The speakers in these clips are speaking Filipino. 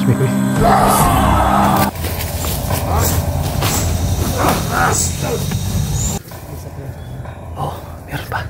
Mikoy. Oh, meron pa.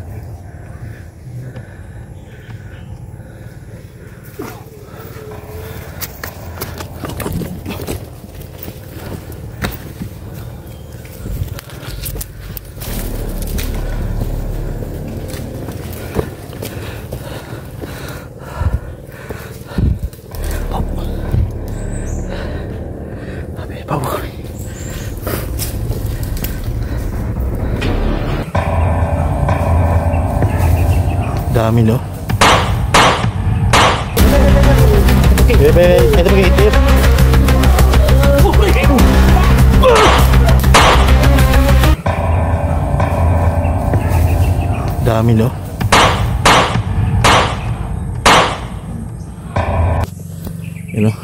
Dami, no? Bebe, ito mag-iitip. Dami, no? You know?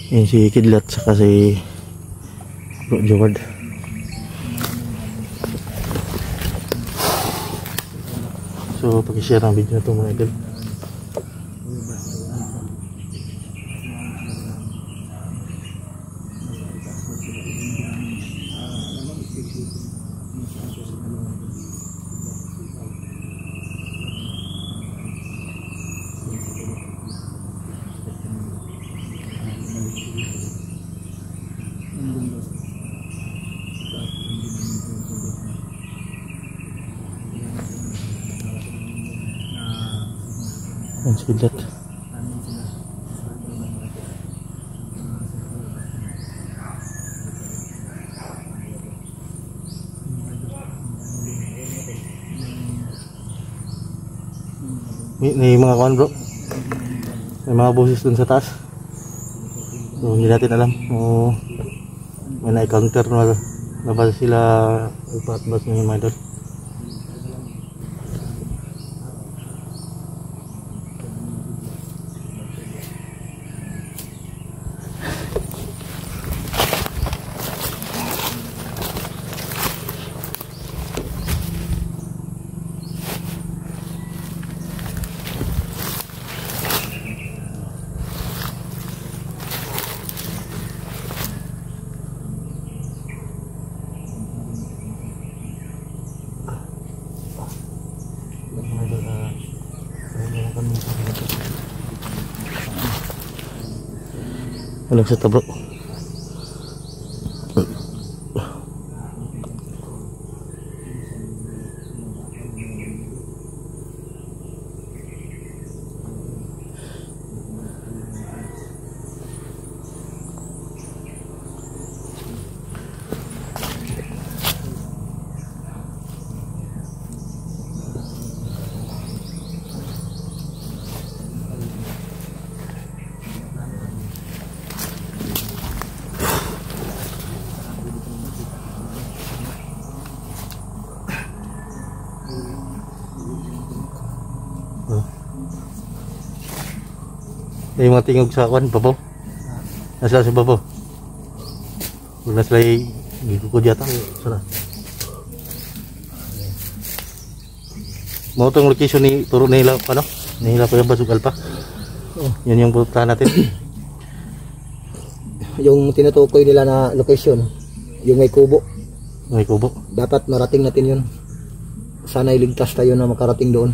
Yan si Kidlat saka si Bro Joward. So pag-share ang video na ito mga idol. Yan si Kidlat. May mga kawan bro, may mga boses dun sa taas. So hindi natin alam o may na-counter na ba sila ipaatbas ng mga idol. Walang seta bro. Yung mga tingog sa kwan, babaw. Nasa sa babaw. Wala sila gigukod yata. Sana. Mau itong location ni turo nila, ano? Nila pa yung Basugal pa. Yun yung puntahan natin. Yung tinutukoy nila na location, yung may kubo. May kubo. Dapat marating natin yun. Sana iligtas tayo na makarating doon.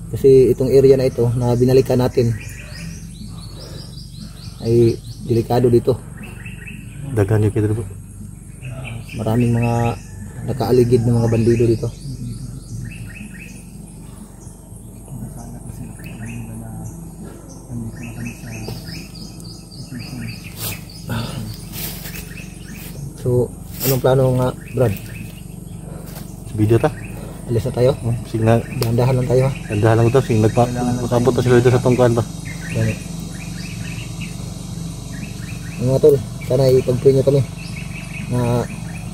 Kasi itong area na ito na binalikan natin ay delikado dito. Dagan yung kita po. Maraming mga nakaaligid ng mga bandido dito. So, anong plano nga, Brad? Sa video ta? Alis na tayo? Sige na. Dahan-dahan lang tayo ha? Dahan-dahan lang ito. Sige nagpapot na sila dito sa tungkuan ba? Ganit. Mga tol, sana ipag-pray nyo kami na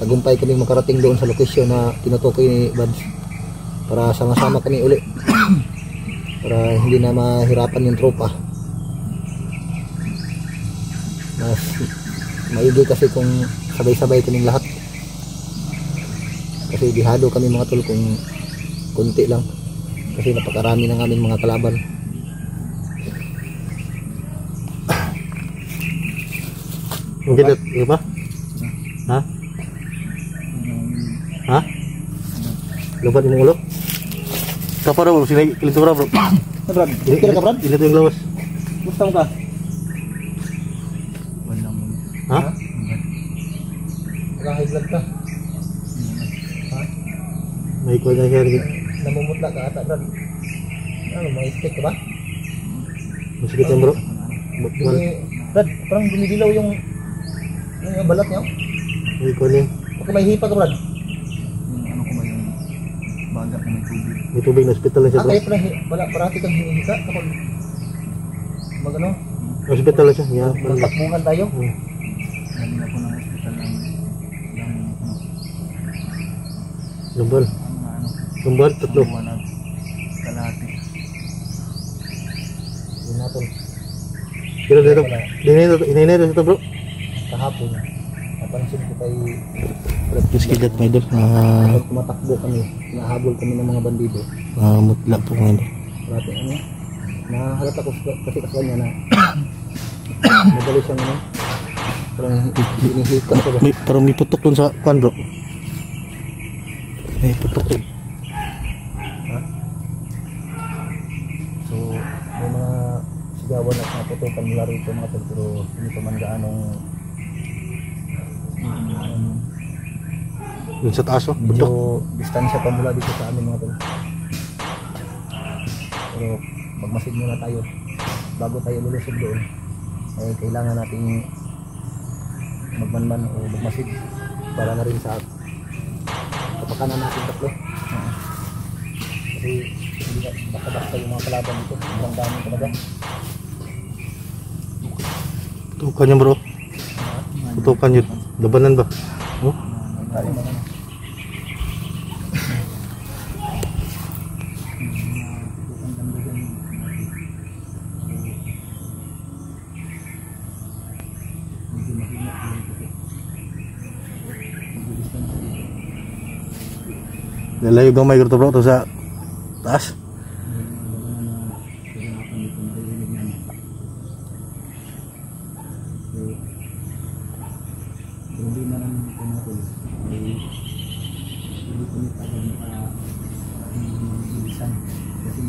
tagumpay kami makarating doon sa lokasyon na tinutukoy ni Bads, para sama-sama kami uli para hindi na mahirapan yung tropa. Mas maigi kasi kung sabay-sabay kaming lahat, kasi dihado kami mga tol kung kunti lang, kasi napakarami ng aming mga kalaban. Hindi na, di ba? Ha? Ha? Lubat yung ulo? Kapara bro, sila kilito bro. Brad, kira ka Brad? Kilito yung lawas. Gusto mo ka? Ha? Naka-high blood ka? Ha? May kuha na siya. Namumutla ka ata Brad. Ano, may stick ka ba? Masikit yan bro. Brad, parang dumidilaw yung balat niya. May kuha niya. Baka may hipa ka Brad. Ano ko ba yung bagat na may tubig? May tubig na hospital na siya bro. Kaya pala parati kang hinihika kapag magano, Hospital na siya. Yeah. magtakbungan tayo. Galing ako ng hospital ng Lumbal. ano, Lumbal, tatlo. buwan na kalahati. Yun natin, Pero dito, inay na ito bro. kahapon napansin ko kay Just kidat may idol. kapag tumatakbo kami, nahabol kami ng mga bandido. Mutla po mga idol. Parati ano, nahalata ko kasi kasama niya na madali siyang ano, parang hinihika ko ba. Parang may putok dun sa kwan bro. May putok dun. Ha? So may mga sigawan at naputukan mula rito mga tol, pero hindi pa man gaanong Dun sa taas oh. Putok. medyo distansya pa mula dito sa amin mga tol. Pero magmasid muna tayo bago tayo lulusog doon. Ay kailangan nating magmanman o magmasid para na rin sa kapakanan natin tatlo. Kasi hindi na baka-baka yung mga kalaban dito, sobrang dami talaga. Putukan niya bro. Putukan yun. Labanan ba? Oh? Tayo naman. Lalayo gamay ko to bro to sa taas. Hindi na lang ito natin. Hindi ko nito agad para bilisan. Kasi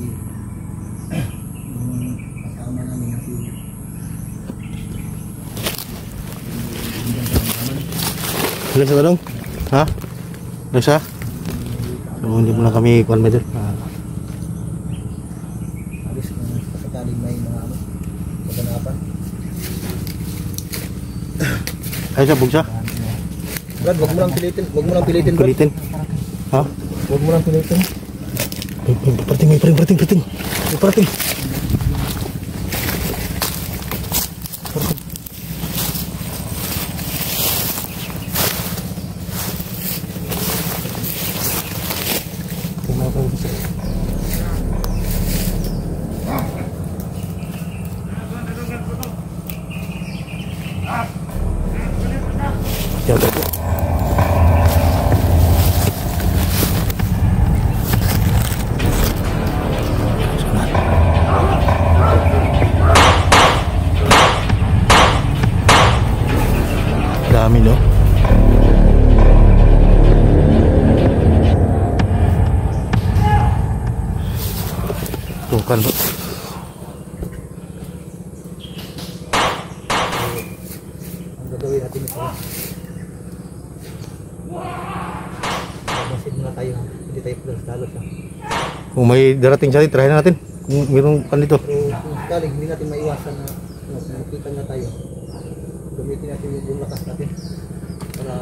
yung kasama namin kasi Ilan sa tanong? Ha? Ilan sa? So hindi mo lang kami kuwan medyo. Alis kung sakaling may mga ano, maganapan. Ay siya bugsa. Brad, wag mo lang pilitin, wag mo lang pilitin Brad. Kulitin. Ha? Wag mo lang pilitin. May parating. May parating. Dami no. Tukan bro. Ang gagawin natin ito. Magmasid muna tayo, hindi tayo dalos ha. Kung may darating siya, try natin. Kung mayroong kan dito. Pero kung sakaling hindi natin maiwasan na nakikita na tayo, gamitin natin yung lakas natin para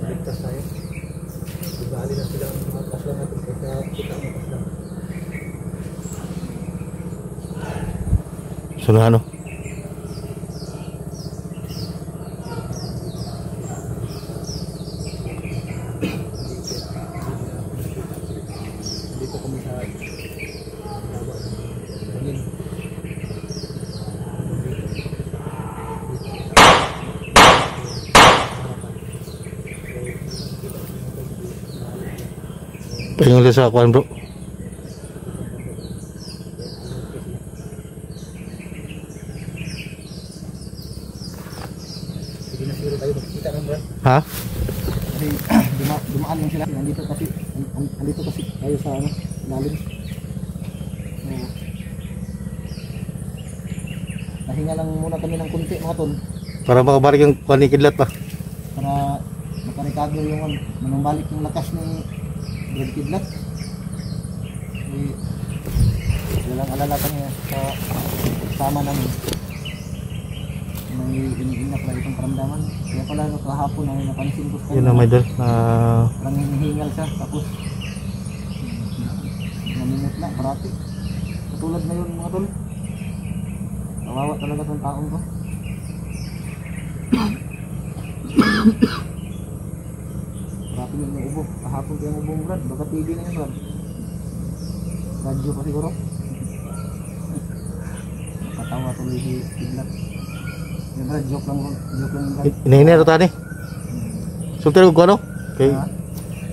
ligtas tayo. Ibali na sila ang mga kasla natin kaya kita ang kasla. So na ano? Pahinga sa kuan bro. Sige na siguro tayo magkita ng Brad. Ha? Kasi dumaan lang sila. Andito kasi tayo sa ano, lalim. So, nahinga lang muna kami ng kunti mga tol. Para makabalik yung kuan ni Kidlat pa. Para makarecover yung manumbalik yung lakas ni Brad Kidlat. Walang alala kami sa kasama namin. May iniingat na itong karamdaman. Kaya pala no, kahapon ay napansin ko sa Yun na may dal. parang hinihingal siya. Tapos namimutla, parati. Katulad ngayon mga tol. Kawawa talaga itong taong ko. Parati yung ubo. Kahapon ko yung ubong Brad. Baka TV na yun Brad. Radyo pa siguro. Katawa tuloy si Kidlat. Yung Brad, joke lang Brad. Inahinay ito tani. Sultan ko ano? Kay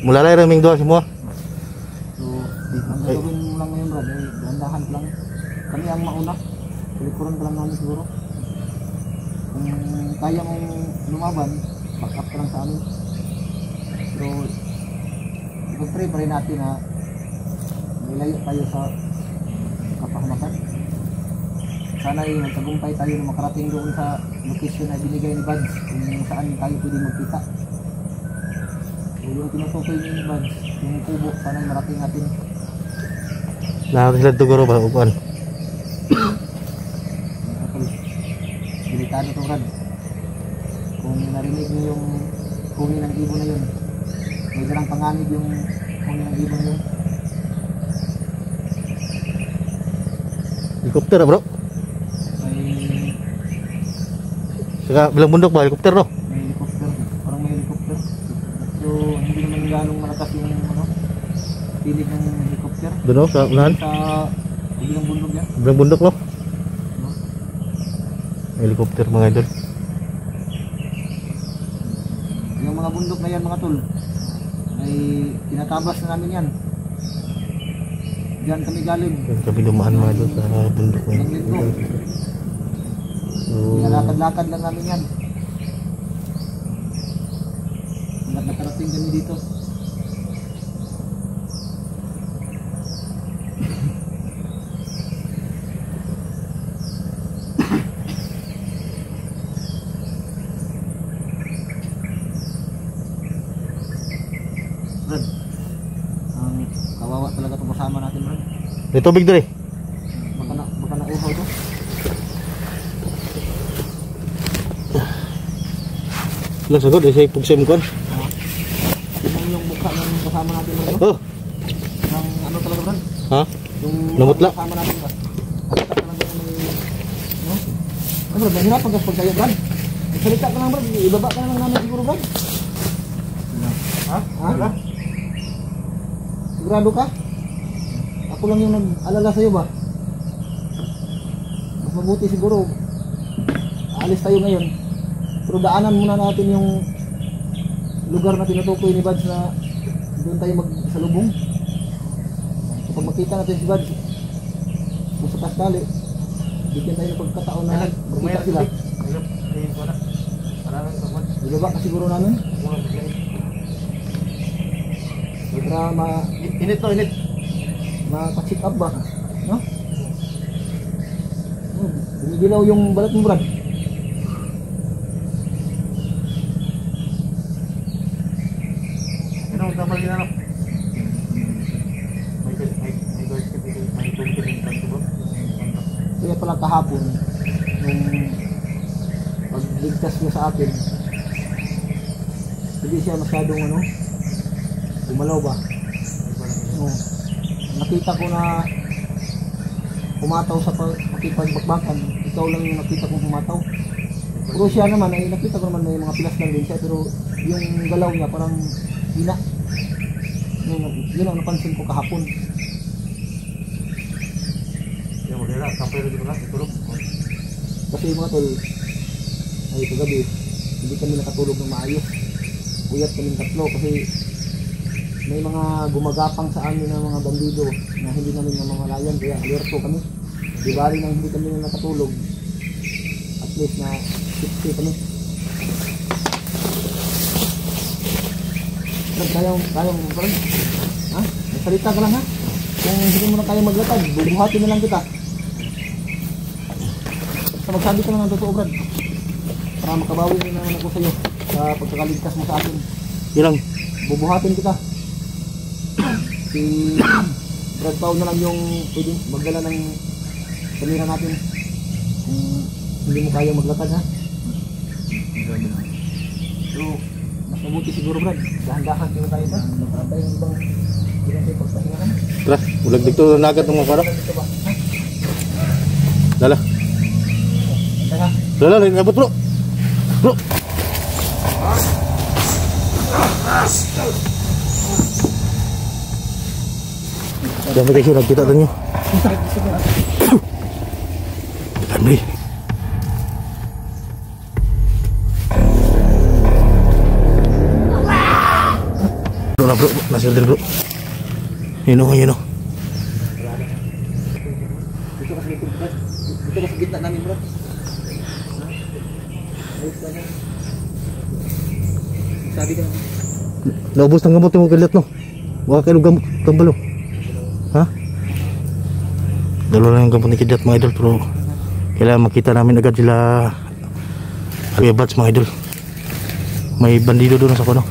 mulalay raming doon semua. So, ang gagawin mo lang ngayon Brad, ay dahan-dahan lang. Kami ang mauna. Kulikuran ka lang namin siguro. Kung kaya mong lumaban, back up ka lang sa amin. Pero, ipag-pray pa rin natin na may layo tayo sa kapahamakan. Sana ay magtagumpay tayo na makarating doon sa location na binigay ni Buds kung saan tayo pwede magkita. So, yung tinutukoy ni Buds, yung kubo, sana ay marating natin. Lahat sila tuguro ba ukuan. Delikado to Brad. Kung narinig niyo yung huni ng ibon na yun, may darang panganib yung huni ng ibon na yun. Helikopter bro. May Saka bilang bundok ba helikopter no? helicopter, parang may helicopter. So hindi naman ganong malakas yung ano, pilig ng helicopter. Doon no sa unahan. Sa bilang bundok yan. Bilang bundok no? No? Helikopter mga idol. Yung mga bundok na yan mga tol, ay tinatabas na namin yan. Diyan kami galing. Yan kami dumaan mga idol sa bundok na yun. Ng linggo. So, Nilalakad-lakad lang namin yan. Hanggat nakarating kami dito. Brad, ang kawawa talaga itong kasama natin Brad. may tubig doon eh. Baka nauhaw ito. Lang sagod eh, siya pugsim ko. Tingnan yung mukha ng kasama natin Brad. Oh, Ang ano talaga Brad? ha? Yung Namutla. kasama natin Brad. Halata talaga na may... No? Ay Brad, nahirapan ka pag kayo Brad. Salita ka lang Brad, ibaba ka lang namin siguro Brad. Ha? Ha? Sigurado ka? Ako lang yung nag-alala sa'yo ba? Mas mabuti siguro aalis tayo ngayon, pero daanan muna natin yung lugar na tinutukoy ni Buds na doon tayo magsalubong. Kapag makita natin si Buds kung sa Pascali, bigyan tayo ng pagkataon na makita sila. Ibaba ka siguro namin para Init to, init. maka-check up ba? No? Binigilaw yung balat mo Brad. Ano, tama din ano? Kaya pala kahapon nung pagligtas niya sa akin, hindi siya masyadong ano, gumalaw ba? Oo. Nakita ko na humataw sa pakipagbakbakan. Ikaw lang yung nakita kong humataw. Pero siya naman ay nakita ko naman may mga pilas lang din siya, pero yung galaw niya parang hina. Yun ang napansin ko kahapon. Kasi mga tol, ay kagabi hindi kami nakatulog ng maayos. Uyat kaming tatlo kasi may mga gumagapang sa amin ng mga bandido na hindi namin namamalayan, kaya alerto kami. Di bali nang hindi kami nakatulog, at least na 60 kami. Kaya mo pa rin? Ha? Magsalita ka lang ha? Kung hindi mo na kaya maglatag, bubuhatin na lang kita. So magsabi ka lang ng totoo, Brad, para makabawi rin naman ako sa'yo sa pagkakaligtas mo sa akin. Yun lang. Bubuhatin kita. Si Brad Pao na lang yung pwedeng magdala ng kamera natin kung hindi mo kaya maglatag, ha? So mas mabuti siguro, Brad, dahan-dahan tayo tayo, Brad. Matay yung ibang tayo pagpahingahan. Tara, ulag dito na agad ng mga kara. Lala. Lala, lain ngabot bro. Bro. Dami kayo nagkita tanyo. Dami. Bro na bro, nasa bro. Yun o, yun o. Dito ka sa gitna namin, bro. Sabi ka naman. Naubos ng gamot yung kalit no. Wala kayo gamot tambalo. Ha? Dalawa lang yung gamot ni Kidat mga idol, pero kailangan makita namin agad sila Kuya Bats mga idol. May bandido doon sa kono.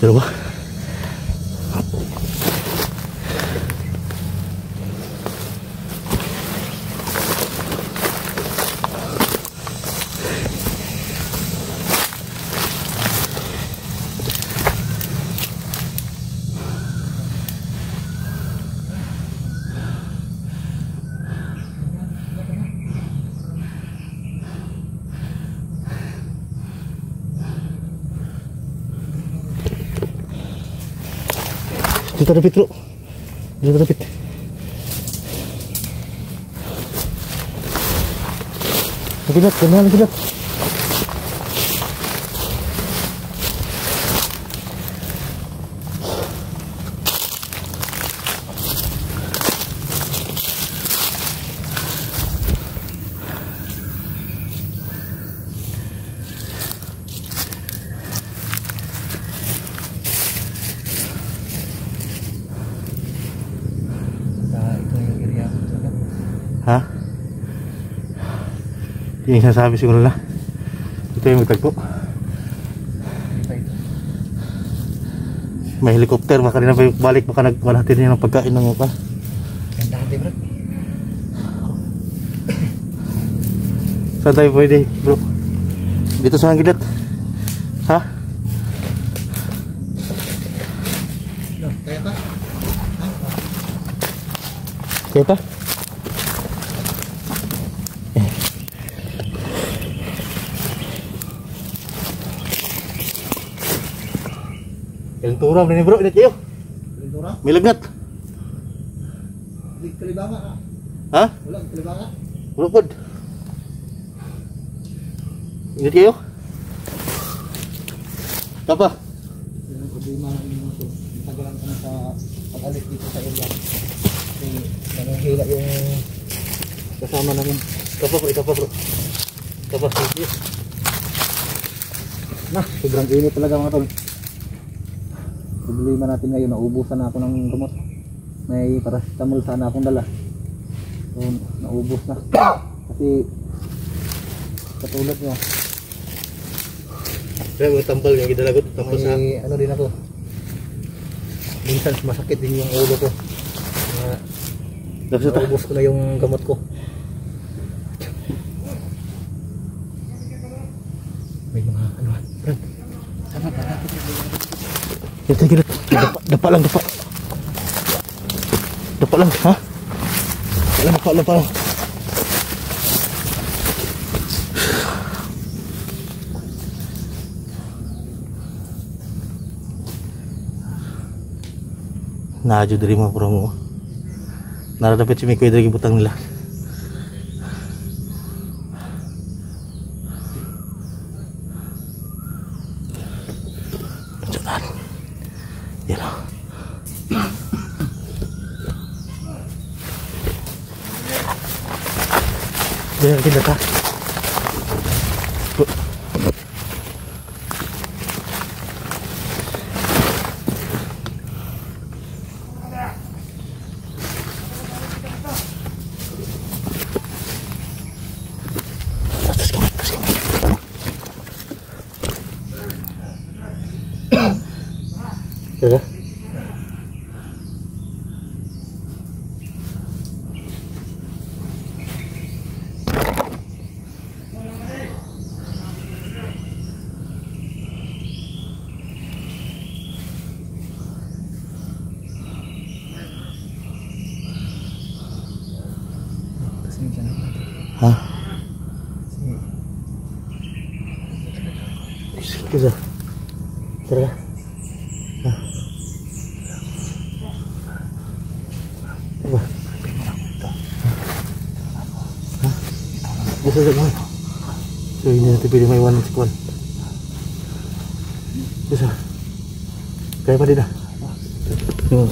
Pero ba? Dito rapit bro. Dito rapit. Nagilat, ganahan nagilat. Ha? Yung sinasabi siguro na ito yung magtagpo. May helicopter, baka rin na balik, baka nagwalatin niya ng pagkain ng upa. Dati, bro. Saan tayo pwede bro? Dito sa Gilat. Ha? Kaya pa? Kaya pa? Turam din bro, ini kayo. Turam? May lagnat. Di kalibanga ka. Ha? Wala kalibanga. Wala pod. Ini kayo. Apa? Yung problema namin ito. Tagalan kami sa pag-alis dito sa area. Kasi nanghihila yung kasama namin. Kapag bro, kapag bro. Kapag sige. Sobrang init talaga mga tol. Problema natin ngayon, naubusan na ako ng gamot. May paracetamol sana akong dala. So, naubos na. Kasi katulad nyo, Kaya mga tambal yung gidalagot. Tambal sa... may ano din ako. Minsan masakit din yung ulo ko. Naubos ko na yung gamot ko. May mga ano, Brad. Sama pa natin. Ito gilid. Dapa lang, dapa. Dapa lang, ha? Dapa lang. Naadyo dari mga promo. Naradapit si Mikoy dari butang nila. Jangan. Ya lah. Jangan kita kah? Ya. Hah? Bisa. Terus. Bisa tak boleh. So ini nanti pilih maiwan si Kuan. Bisa. Kaya pa din ah. Yung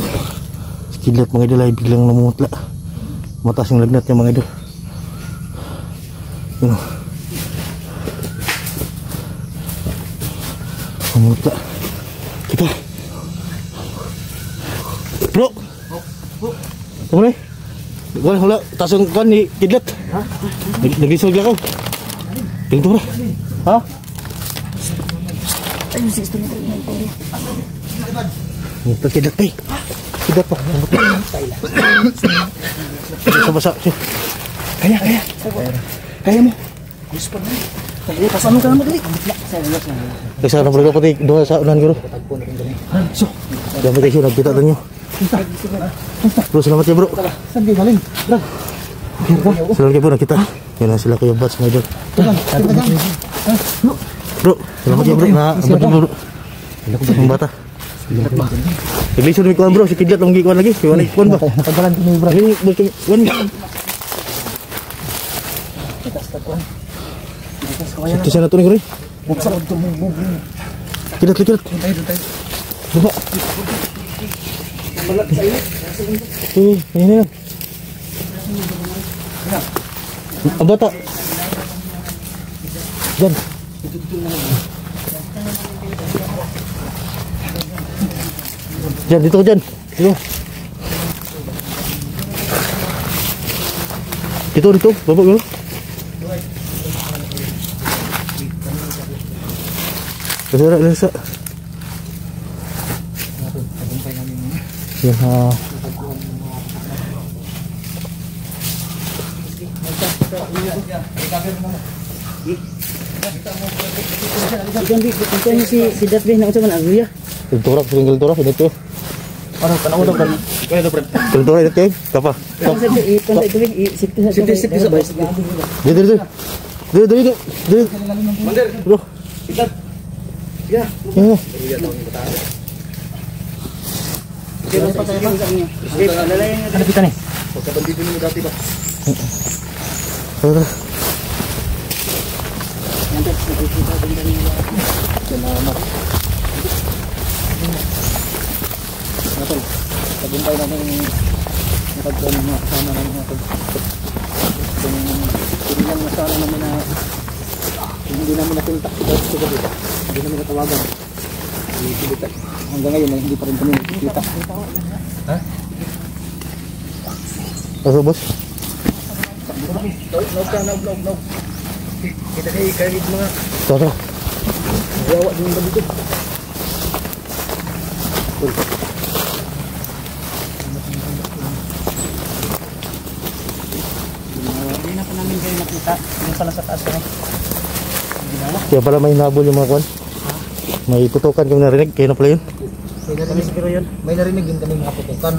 skidlat mga idol ay biglang namumutla. Mataas yung lagnat niya mga idol. Yun o. Namumutla. Kita. Bro. Kamu ni? Kuan hula tasong kuan ni kidlat. Ha? Naglisod lang ako. Tingto ra. Ha? Ayun, 6 na tayo. Ito kidlat eh. Kidlat pa. Basa. Kaya. Kaya mo. Gusto pa na. Pasano ka naman dali. Kasi na berapa pati doa sa unan guru. So, jangan tayo nagkita tanyo. Bro, selamat ya bro. Saan kayo galing? Brad. Selamat ya bro nakita. Yan na sila Kuya Bats mga idol. Bro, selamat ya bro. Abad na bro. Ang bata. Naglisod may kuhan bro. Si Kidlat ang gikuhan lagi. Kuhan ba? Natagalan ko bro. Ini kuhan. Ito siya na ito ni Kuri. Buksan ito mo. Kidlat. Tayo. Baba. Malag sa init. Ini lang. Ang bata. Diyan. Diyan, dito ko dyan. Dito. Bapak dulu. Lesa. Yan ha. Diyan si Datbe na usapan aguya. Kultura ini tuh. Ano, tanaw daw bro. Kaya daw bro. Kultura ini tuh. Apa? Safety sa bus. Dito. Mandir. Bro. Ikat. Ya. Ano pa tayo sa inyo? Ano kita nih? Pagkabandito mo dati ba? Tara. Salamat. Natal, tagumpay namin nakagpan ng mga kasama namin natin. Kung hindi lang nasana namin na hindi namin napunta dahil sa gabi. Hindi namin natawagan. Hanggang ngayon hindi pa rin kami nakikita. Ha? Ano boss? No. Kita kayo kahit mga Tara. yawa din ba dito? Hindi na po namin kayo nakita. Yung pala sa taas ko. Kaya pala may nabol yung mga kwan. May putukan kami narinig. Kaya na pala yun. Siguro yun. May narinig din kami mga putukan.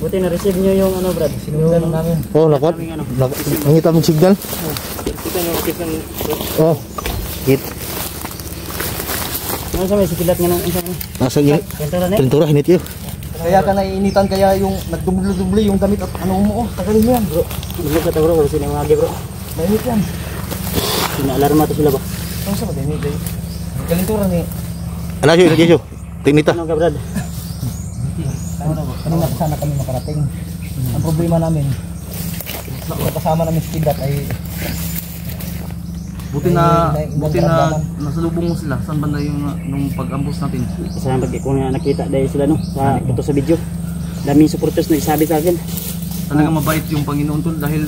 Buti na-receive nyo yung ano Brad. Sinundan namin. Oh, nakwan. Nangita mong signal. Kita nyo, kita nyo. Oh. Hit. Ano sa may sikilat nga nung isang Nasa gini. pintura na eh. Pintura, hinit yun. Kaya ka naiinitan kaya yung nagdubli-dubli yung damit at ano mo. Tagalin mo yan bro. Bulog ka ta bro, kasi sinamagi bro. Mainit yan. Sinaalarma to sila ba? Ano sa madinit eh. Kalintura ni. Ano yun, lagi yun. Tinita. Ano ka Brad? Kanina sana kami makarating. Ang problema namin, kasama namin si Kidat ay Buti na nasalubong mo sila. Saan banda yung nung pag-ambos natin? Kasama pag kung nakita dahil sila no sa ito sa video. Daming supporters na nagsabi sa akin. Talaga mabait yung Panginoon tol dahil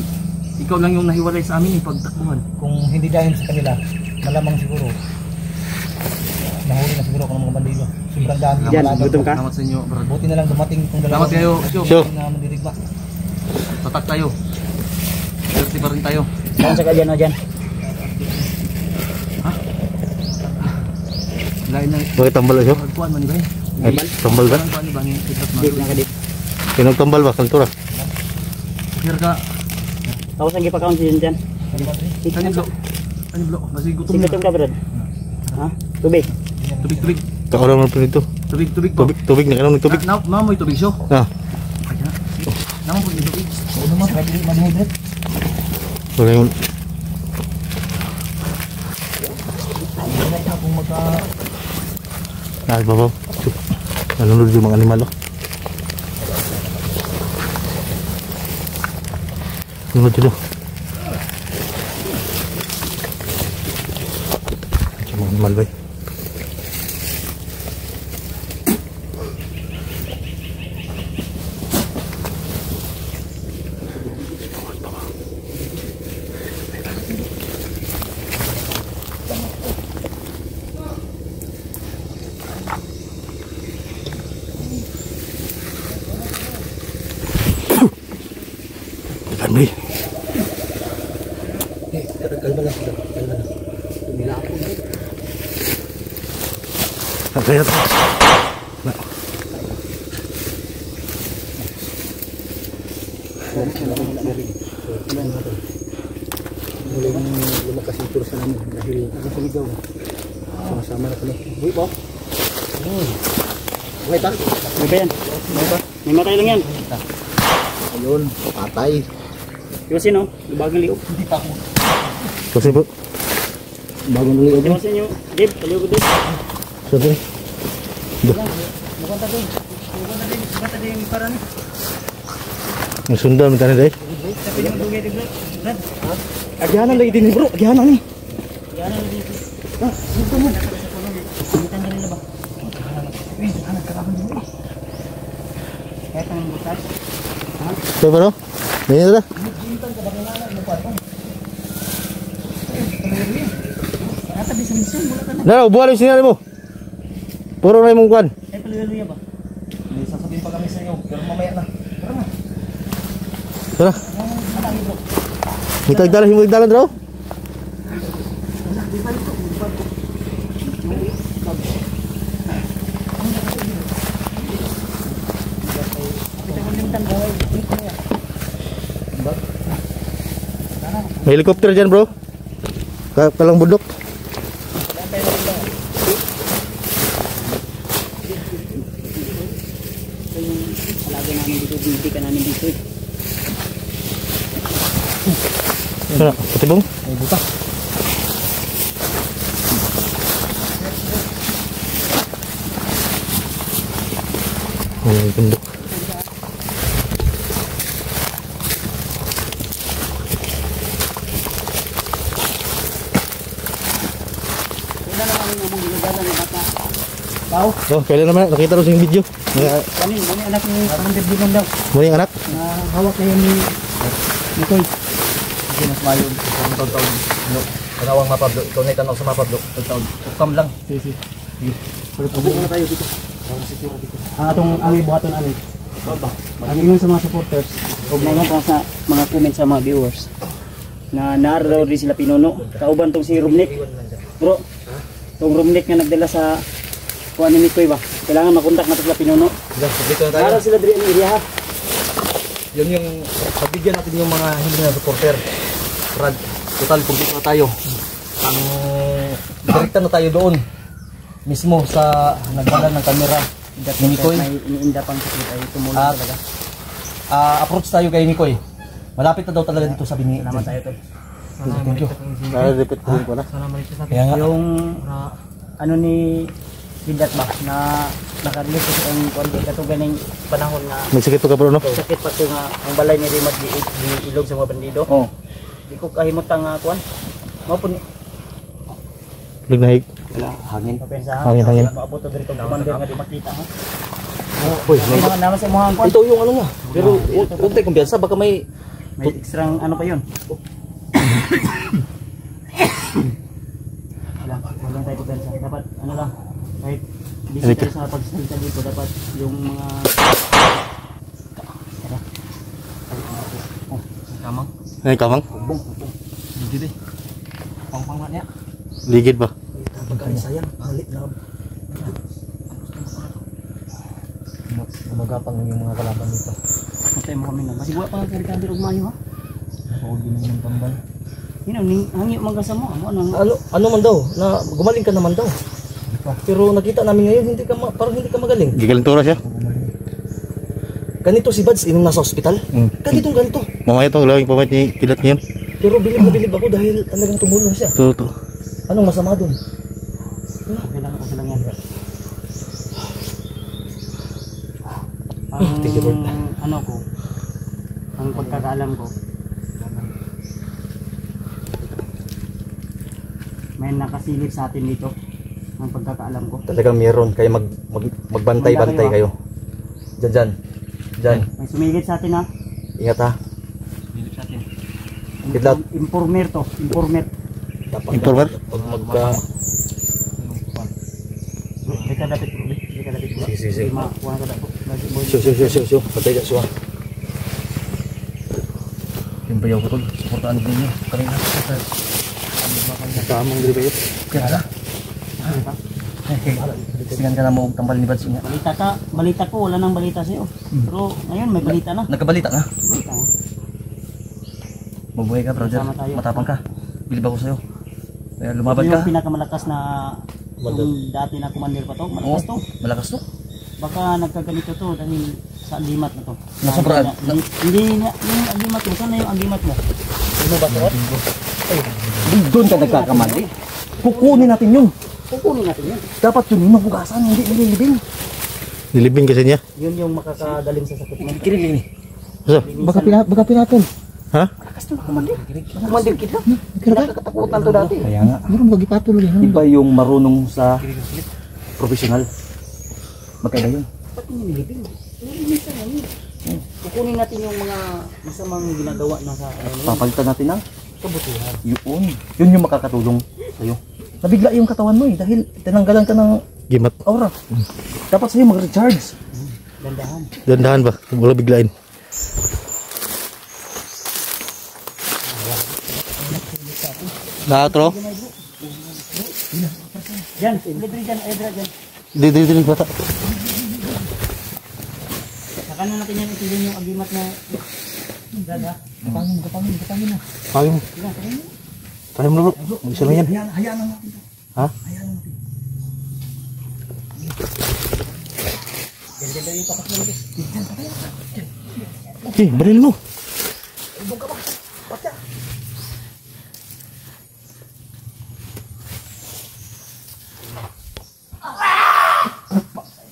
ikaw lang yung nahiwalay sa amin pagtakbuhan. kung hindi dahil sa kanila, malamang siguro nahuli na siguro ako ng mga bandido. Sobrang dami. Yan, gutom ka? Salamat sa inyo, brad. Buti na lang dumating itong dalawa. Salamat kayo. Sure. Na mandirigma. Tatak tayo. Swerte pa rin tayo. Saan sa kadyan o dyan? Lain na Bakit tambal siya? pagkuhan man ba? Ay, tambal ba? Kuan ba ni Kitat Dip na ka dip. Pinagtambal ba? Kantura. Here ka. Tapos ang gipakaon si dyan. Taniblo. Taniblo. Kasi gutom Sigutom na. ka Brad. Ha? Tubig. Tubig. Kaoran mo pinito. Tubig po. Tubig na kanong tubig. Maamoy tubig siyo. Ah, Kaya. Naman po yung tubig. Ano mo? Pwede mag-hydrate. wala yun. Hindi na kung magka... Ah, babaw. Nalunod yung mga animal. Nunod sila. Yung mga animal ba? Kami. Kalma lang. Tumila ako. Kaya to. Muling lumakas yung kursa namin dahil ako sumigaw. Sama-sama na kami. Uy po. Okay pa? Ano ba yan? May matay lang yan. Ayun, patay. Iwasin o. Bagang liog. Hindi pa ako. Kasi po. Bagong liog. Iwasin nyo. Dip, paliog dip. Sabi. Mukhang tabi. Mukhang tabi yung parang. Ang sundan mo tayo dahil. Tapi yung dugay di Brad. Agyanan lagi din bro. Agyanan ni. Yan ang dito. Dito mo. Sumitan na nila ba? Kaya kang butas. So ba no? Ganyan na. Nasa bisan-bisan. Wala ka na. Nara, buwan yung sinali mo. Puro na yung mong kwan. Ay, paliluya ba? May sasabihin pa kami sa iyo. Pero mamaya na. Tara na. Tara. Hitagdalan, himagdalan raw. May helicopter dyan bro. Kalang bundok. Alaga namin dito. Bibi ka namin dito eh. Sana, patibong. May buta. May bundok. Wala na kami namang Gana ni bata. Tao. Oh, kailan naman nakita rin sa yung video. Kani anak ni 100 billion daw. Muna yung anak. Na hawak na yun ni Nikoy. Sige, mas mayon. Kung taon-taon. No. Panawang mapa, bro. Ikaw na itanong sa mapa, bro. Taon-taon. Ukam lang. Sige. Upo na tayo dito. Ang atong ami buhaton ani. Ang ingon sa mga supporters, ug mga pa sa mga comment sa mga viewers na naaraw rin sila pinuno. Kauban tong si Rumnik. Bro, tong Rumnik nga nagdala sa kuan ni Nikoy ba? Kailangan makontak na sila pinuno. Dito na tayo. Naaraw sila diri ang area ha. Yun yung pabigyan natin yung mga hindi na supporter. Brad, total complete na tayo. Ang direkta na tayo doon. Mismo sa nagdala ng kamera ni Nikoy. May iniinda pang sakit ay tumulong At talaga. approach tayo kay Nikoy. Malapit na daw talaga dito sa Bini. Salamat tayo tol. Thank you. Repeat ko rin ko na. Kaya nga. Yung ano ni Bidat ba na nakarelate ko ang kuan katugan ning panahon na May sakit pa ka bro, no? sakit pa to nga ang balay ni Rimad di ilog sa mga bandido. Oh. Di ko kahimutang nga kuan. Mao pud Lignahig. Wala, hangin. mapensa ha. Hangin. Maabot to diri tong commander nga di makita ha. Uy, May mga naman sa mga kuan. ito yung ano nga. Pero huwag tayo kumpiyansa. Baka may May extra ano pa yun. Wala tayo kumpensa. Dapat ano lang kahit busy tayo sa pagsalita dito dapat yung mga kamang. Ay, kamang. Hindi eh. Pang-pang niya. Ligid ba? Pagkain sayang. Halik na. Magapang yung mga kalaban dito. Matay mo kami na. Kasi buwa pa nga karikado og mayo ha. Oo, din naman tambal. Ning hangi man ka sa mo. Ano man daw, na gumaling ka naman daw. Pero nakita namin ngayon, parang hindi ka magaling. Gigalintura siya. Ganito si Bads, yung nasa ospital. Ganito. Mamaya ito, lawing pamait ni Kilat ngayon. Pero bilib na bilib ako dahil talagang tumulong siya. Ito. Anong masama dun? Okay lang yan. Thank you, Lord. Ano ko, ang pagkakaalam ko, may nakasilip sa atin dito. Ang pagkakaalam ko. Talagang meron, kaya magbantay-bantay kayo. Diyan. May sumigit sa atin ha. Ingat ha. Sumigit sa atin. Kidlat. Informer to. Informer. Informer? Pag magka... Hindi ka dapat bro. Sige. Makuha ka dapat. Siyo. Patay ka siya. Yung bayaw ko tol. Supportaan ninyo. Kanina. Kamang diri ba yun? Kaya Sigan ka na mo tambal ni Bads. Balita ko, wala nang balita sa'yo. Pero ngayon may balita na. Nagkabalita na. Balita na. Mabuhay ka, brother. Sama tayo. Matapang ka. Bilib ako sa'yo. Kaya lumaban Ito ka. yung pinakamalakas na yung dati na commander pa to. Malakas to. Malakas to. Baka nagkaganito to dahil sa agimat na to. Nasobraan. Hindi niya, yung agimat mo. Saan na yung agimat mo? Ano ba to? Doon ka nagkakamali. Kukunin natin yun. Kukunin natin yun. Dapat yun yung mabugasan, hindi nililibing. Nilibing kasi niya. Yun yung makakadaling sa sakit mo. Kirig. Asa? Baka pinatol. Ha? Malakas to, commander. Commander kita. Nakakatakutan to dati. Kaya nga. Meron bagi patol yan. Iba yung marunong sa professional. Magkaiba yun. Ba't nililibing? Nililibing na yun. Kukunin natin yung mga masamang ginagawa na sa Papalitan natin ng kabutihan. yun yung makakatulong sa'yo. Nabigla yung katawan mo dahil tinanggalan ka ng Gimat. aura. Dapat sa'yo mag-recharge. Dandahan. Dandahan ba? Wala biglain. Naatro? Diyan, libre dyan, Edra dyan. Dili bata. Saka na natin yan itigin yung agimat na dada. Kapangin na. Pagin. Kaya mo bro. Mag-isa lang yan. Hayaan na natin. Ha? Ganda yung papak na nito. Baril mo.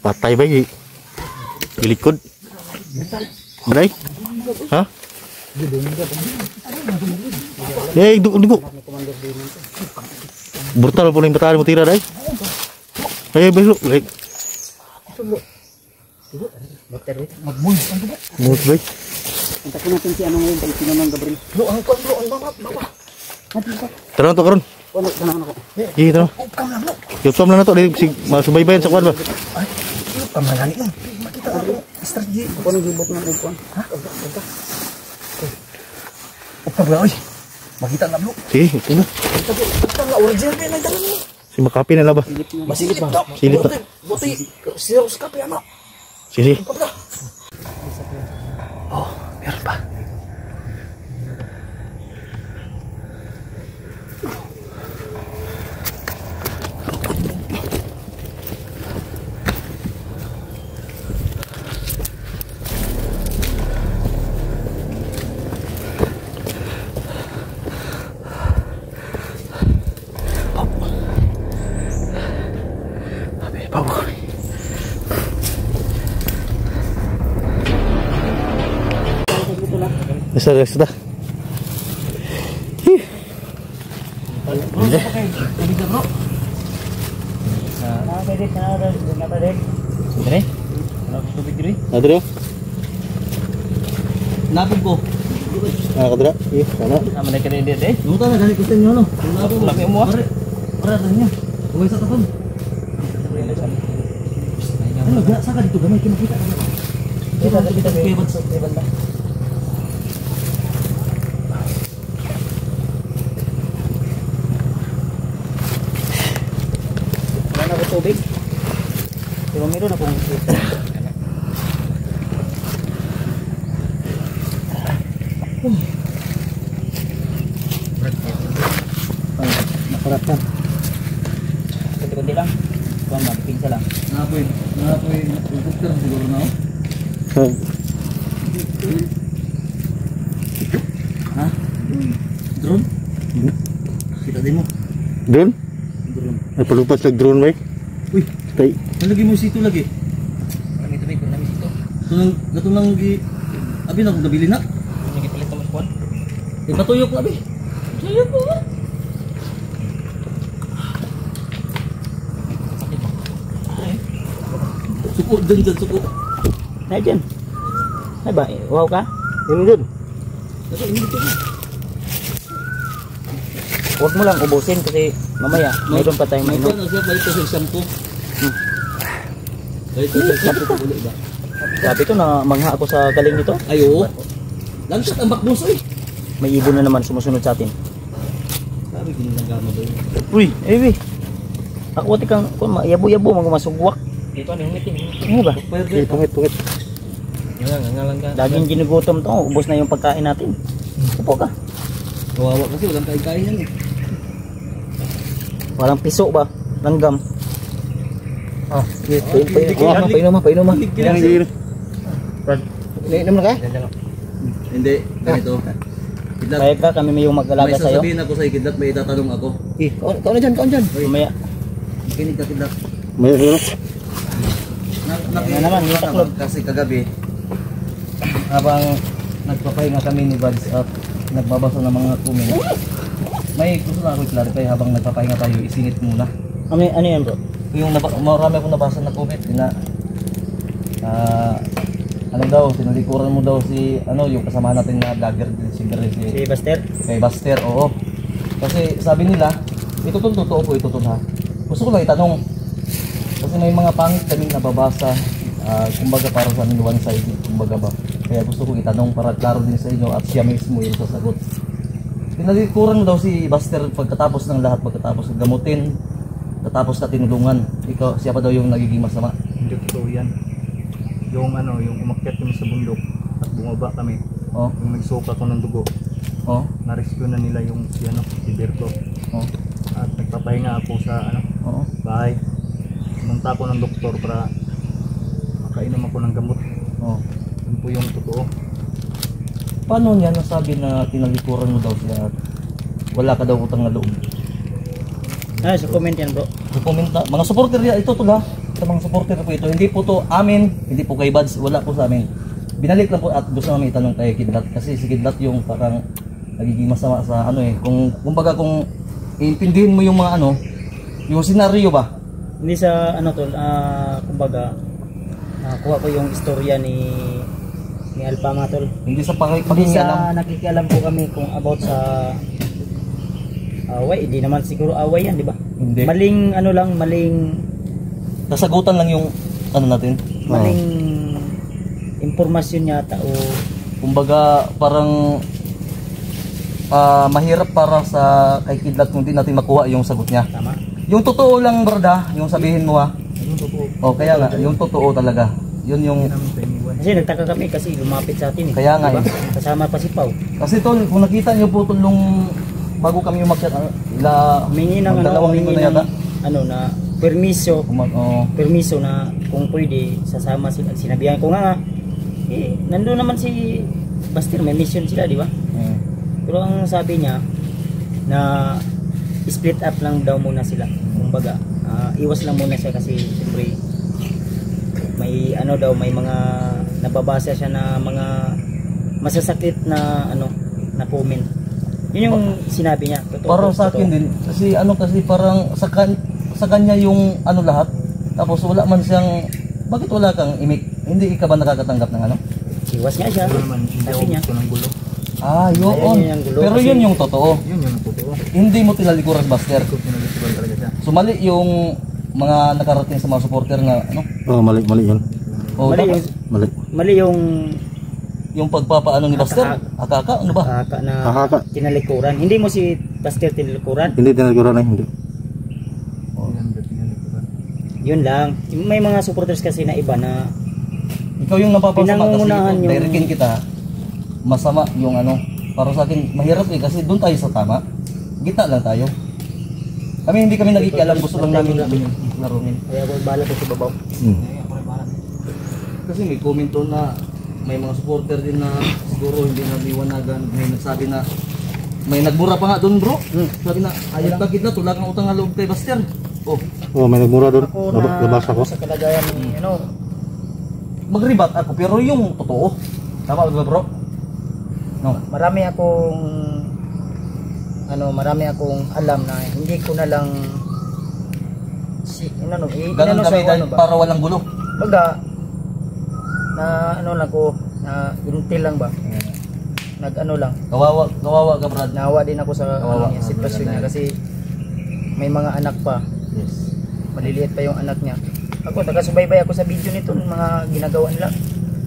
Patay ba yung ilikod? Beray? Ha? Eh, dugo. Brutal po lang yung bataan mo tira, day. Ay, bro, like, Dokter, Magmul. Ang dugo. mood break. Kontakin natin si ano ngayon. Pag Pinonong Gabriel. bro, ang kwan bro, ang baba. Natin ba? Tara to karon. Ano, ganahan ako. Iya, tara. Ukam na bro. Yotom lang na to, di masubaybayan sa kwan ba? Ay, ukam na gani mo. Makita ka bro, strategy. Ako nang gibot ng upuan. Ha? Ukam bro, oy. Makita na bro. Sige, ito na. Makita bro, ukam na original kaya nagdala mo. Si Makapi na ba? Masilip daw. Silip na. Buti, serious ka pa ano. Sige. Ukam na. Oh, meron pa. Bawa. Bisa guys, sudah. Dire? Ano tubig dire? Ada dia? Napin ko. Kadra. Iya, sana. Sama na kini dire. Nung na gani ko sa inyo no. Napin Laki mo. Para sa niya. Uwi sa tapon. Ano ga saka dito gamay kinakita ka. Kita Kaya ba't sa banda. Wala na ko tubig. Pero meron akong Nakaratan. kunti-kunti lang. Kuan ba, pingsa lang. napoy dokter siguro na. Ha? Drone? Kita din mo. Drone? Drone. Ay palupas lag drone bay. Uy, Tay. nalagi mo sito lagi. Marami tubig, marami sito. Gato lang gi abi na kung gabili na. Sige, palit mo kuan. Ipatuyok na abi. Tuyok ko. Suko dun suko. Nay dyan. Ay ba, wow ka? Ini dun. Kasi ini dito. Huwag mo lang ubusin kasi mamaya mayroon pa tayong May mainom. na siya balik sa shampoo. Balik sa shampoo ko ulit ba? Sabi ko na mangha ako sa galing nito. Ay oo. Langsat ang bakbos oy. May ibon na naman sumusunod sa atin. Sabi ko nang gama ba yun. Uy, Ewi. Ako ati kang kung yabo-yabo mga masugwak. Dito ano yung meeting? Ano ba? Okay, pungit. Yan nga lang ka. Laging ginugutom to, ubos na yung pagkain natin. Upo ka. Kawawa kasi walang kain-kain yan eh. Walang piso ba? Langgam. Ah, Painom mo. Yang gini. Inom na ka? Hindi, ganito. Kidlat, Kaya ka, kami may yung may mag-alaga sa'yo. sasabihin ako sa'yo, Kidlat, may itatanong ako. Kau na dyan. Mamaya. Makinig ka, Kidlat. May ano? Ano naman, yung taklob. Kasi kagabi, habang nagpapahinga kami ni Buds at nagbabasa ng mga comment, may gusto na ako i-clarify habang nagpapahinga tayo, isingit muna. Ano yan bro? Yung marami akong nabasa na comment, na ano daw, sinulikuran mo daw si, yung kasama natin na vlogger, si Buster? kay Buster, oo. Kasi sabi nila, totoo po ito ha. Gusto ko lang itanong, kasi may mga pangit kaming nababasa, kumbaga para sa amin one side, kumbaga ba. Kaya gusto ko itanong para klaro din sa inyo at siya mismo yung sasagot. Pinalikuran mo daw si Buster pagkatapos ng lahat, pagkatapos ng gamutin, pagkatapos na tinulungan. Ikaw, siya pa daw yung nagiging masama. Hindi totoo yan. Yung umakyat kami sa bundok at bumaba kami. Oh, Yung nagsuka ko ng dugo. oh, Na-rescue na nila yung si Berto. oh, At nagpapahinga ako sa oh. bahay. Pumunta ako ng doktor para makainom ako ng gamot. Oh. Yun po yung totoo. Paano niya nasabi na tinalikuran mo daw siya at wala ka daw utang na loob? Sa comment yan bro. Sa comment na, mga supporter niya, ito ha. Sa mga supporter po ito, hindi po to amin, hindi po kay Buds, wala po sa amin. Binalik lang po at gusto namin itanong kay Kidlat kasi si Kidlat yung parang nagiging masama sa kumbaga kung iintindihin mo yung mga yung senaryo ba Hindi sa ano tol, kumbaga nakuha ko yung istorya ni Alpama tol. Hindi sa Hindi pakikialam. sa nakikialam po kami kung about sa away, hindi naman siguro away yan, di ba? Hindi. Maling ano lang, maling Nasagutan lang yung ano natin. maling impormasyon yata o Kumbaga parang mahirap para sa kay Kidlat kung di natin makuha yung sagot niya. tama. Yung totoo lang brada, yung sabihin mo ha. Yung totoo. O kaya nga, yung totoo talaga. Yun yung Namin sa iniwan. Kasi nagtaka kami kasi lumapit sa atin eh. Kaya nga Diba? eh. Kasama pa si Pau. Kasi tol, kung nakita niyo po tol nung bago kami umakyat, Humingi ng magdalawang linggo na yata. na permiso Oo. permiso na kung pwede sasama sila. Sinabihan ko nga nandun naman si Buster, may mission sila, di ba? Pero ang sabi niya na split up lang daw muna sila. Kumbaga, iwas lang muna siya kasi siyempre may ano daw, may mga nababasa siya na mga masasakit na ano na comment. Yun yung sinabi niya. Totoo, Para sa akin totoo. din, kasi parang sa kanya yung ano lahat, tapos wala man siyang, bakit wala kang imik? Hindi ka ba nakakatanggap ng ano? Iwas nga siya. Ano naman, hindi Sabi ako niya. gusto ng gulo. Yun. Ayun yung gulo Pero kasi- yun yung totoo. Yun yung totoo. Hindi mo tinalikuran, Buster. Gusto nalisipan talaga siya. Sumali yung mga nakarating sa mga supporter na ano? Oh, mali yun. O Mali tapos, Mali yung yung pagpapaano ni Buster, akaka, ano ba? na Akaka. tinalikuran. Hindi mo si Buster tinalikuran. Hindi tinalikuran eh, hindi. Yun lang. May mga supporters kasi na iba na Ikaw yung napapasama kasi Pinangungunahan ito, yung- directin kita, masama yung ano. Para sa akin, mahirap eh, kasi doon tayo sa tama. Gitna lang tayo. Kami hindi kami nakikialam, gusto lang namin laruin. kaya ko bala ko sa babaw. Kasi may comment doon na may mga supporter din na siguro hindi naliwanagan. May nagsabi na may nagbura pa nga doon bro. Sabi na ayat ka Kidlat, wala kang utang na loob kay Buster. Oh, Oh, may nagmura doon. Ako na Nabasa ko. sa kalagayan ni ano, magribat ako pero yung totoo. Tama ba bro? No. marami akong alam na hindi ko na lang Ganun kami dahil para walang gulo. Baga na ano lang ko na intil lang ba? Nag ano lang. Kawawa ka Brad. Nawa din ako sa Kawawa. ano niya, sitwasyon niya kasi may mga anak pa. Yes. Maliliit pa yung anak niya. Ako, taga-subaybay ako sa video nito, ng mga ginagawa nila.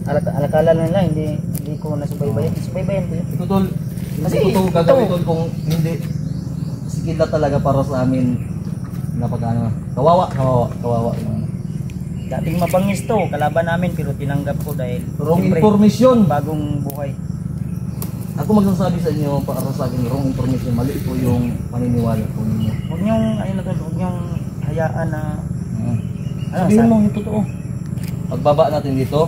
Alakala nila, hindi ko nasubaybayan. Subaybayan ko yun. Ito tol, Kasi hindi ko to ito- gagawin tol kung hindi si Kidlat talaga para sa amin na pag-ano. Kawawa. Dating mabangis to, kalaban namin, pero tinanggap ko dahil Wrong siyempre, information. bagong buhay. Ako magsasabi sa inyo para sa akin wrong information. Mali po yung paniniwala po ninyo. Huwag niyong, huwag niyong hayaan na, Sabihin mo yung totoo. Pagbaba natin dito,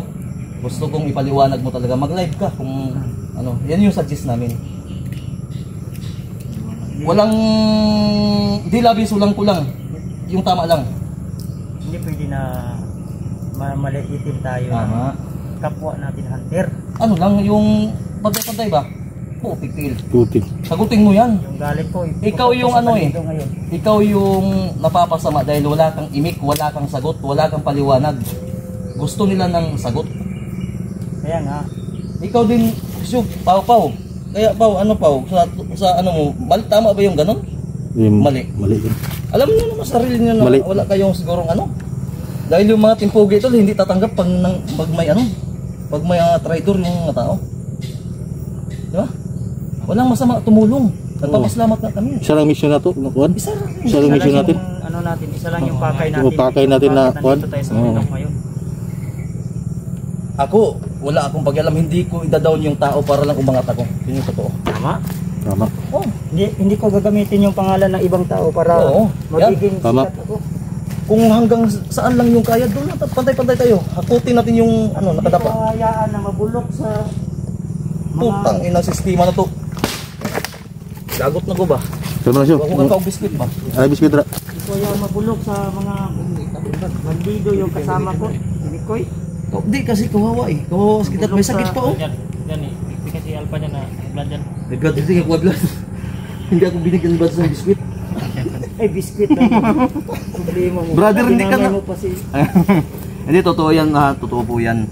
gusto kong ipaliwanag mo talaga. Mag-live ka kung ano. Yan yung suggest namin. Walang, di labis ulang kulang. Yung tama lang. hindi pwede na maliitin tayo Tama. ng kapwa natin hunter. Ano lang yung pantay-pantay ba? Oo, pigtil. Puti. Sagutin mo yan. Yung galit ko, Ikaw yung sa ano eh. kanito ngayon. Ikaw yung napapasama dahil wala kang imik, wala kang sagot, wala kang paliwanag. Gusto nila ng sagot. Kaya nga, Ikaw din, Shub, Pau. Kaya Pau, ano Pau, sa ano mo, tama ba yung ganun? Mali. Mali yun. Alam niyo naman sarili niyo na Mali. wala kayong sigurong ano. Dahil yung mga timpugi ito hindi tatanggap pag may ano, pag may traitor yung mga tao. Di ba? Walang masama tumulong. Nagpapasalamat na kami. Isa lang mission na to, Kuan. Isa lang. Isa lang mission natin. ano natin, isa lang yung pakay natin. Oo, pakay natin na, Bakit Juan? nandito tayo sa Oo. Manilok ngayon. Ako, wala akong pakialam, hindi ko ida-down yung tao para lang umangat ako. Yun yung totoo. Tama? Tama. Oh, Hindi ko gagamitin yung pangalan ng ibang tao para Oo, magiging Tama. sikat ako. kung hanggang saan lang yung kaya, doon na pantay-pantay tayo. Hakutin natin yung ano, Hindi ko nakadapa. hayaan na mabulok sa Putang ina sistema na to. Lagot na ko ba? Tama na siya. Huwag ko kang biskuit ba? Ay, biskuit ra. Hindi ko hayaan mabulok sa mga bandido yung kasama ko. Hindi ko Oh, di kasi kawawa eh. Kawawa sa kita. May sakit pa oh. Yan eh. Kasi alpa niya na blood yan. May blood, hindi ako blood. Hindi ako binigyan ng blood sa biskuit. Ay, biskwit lang. Problema mo. Brother, hindi ka Dinamay na- mo pa si... Hindi, totoo yan ha, totoo po yan.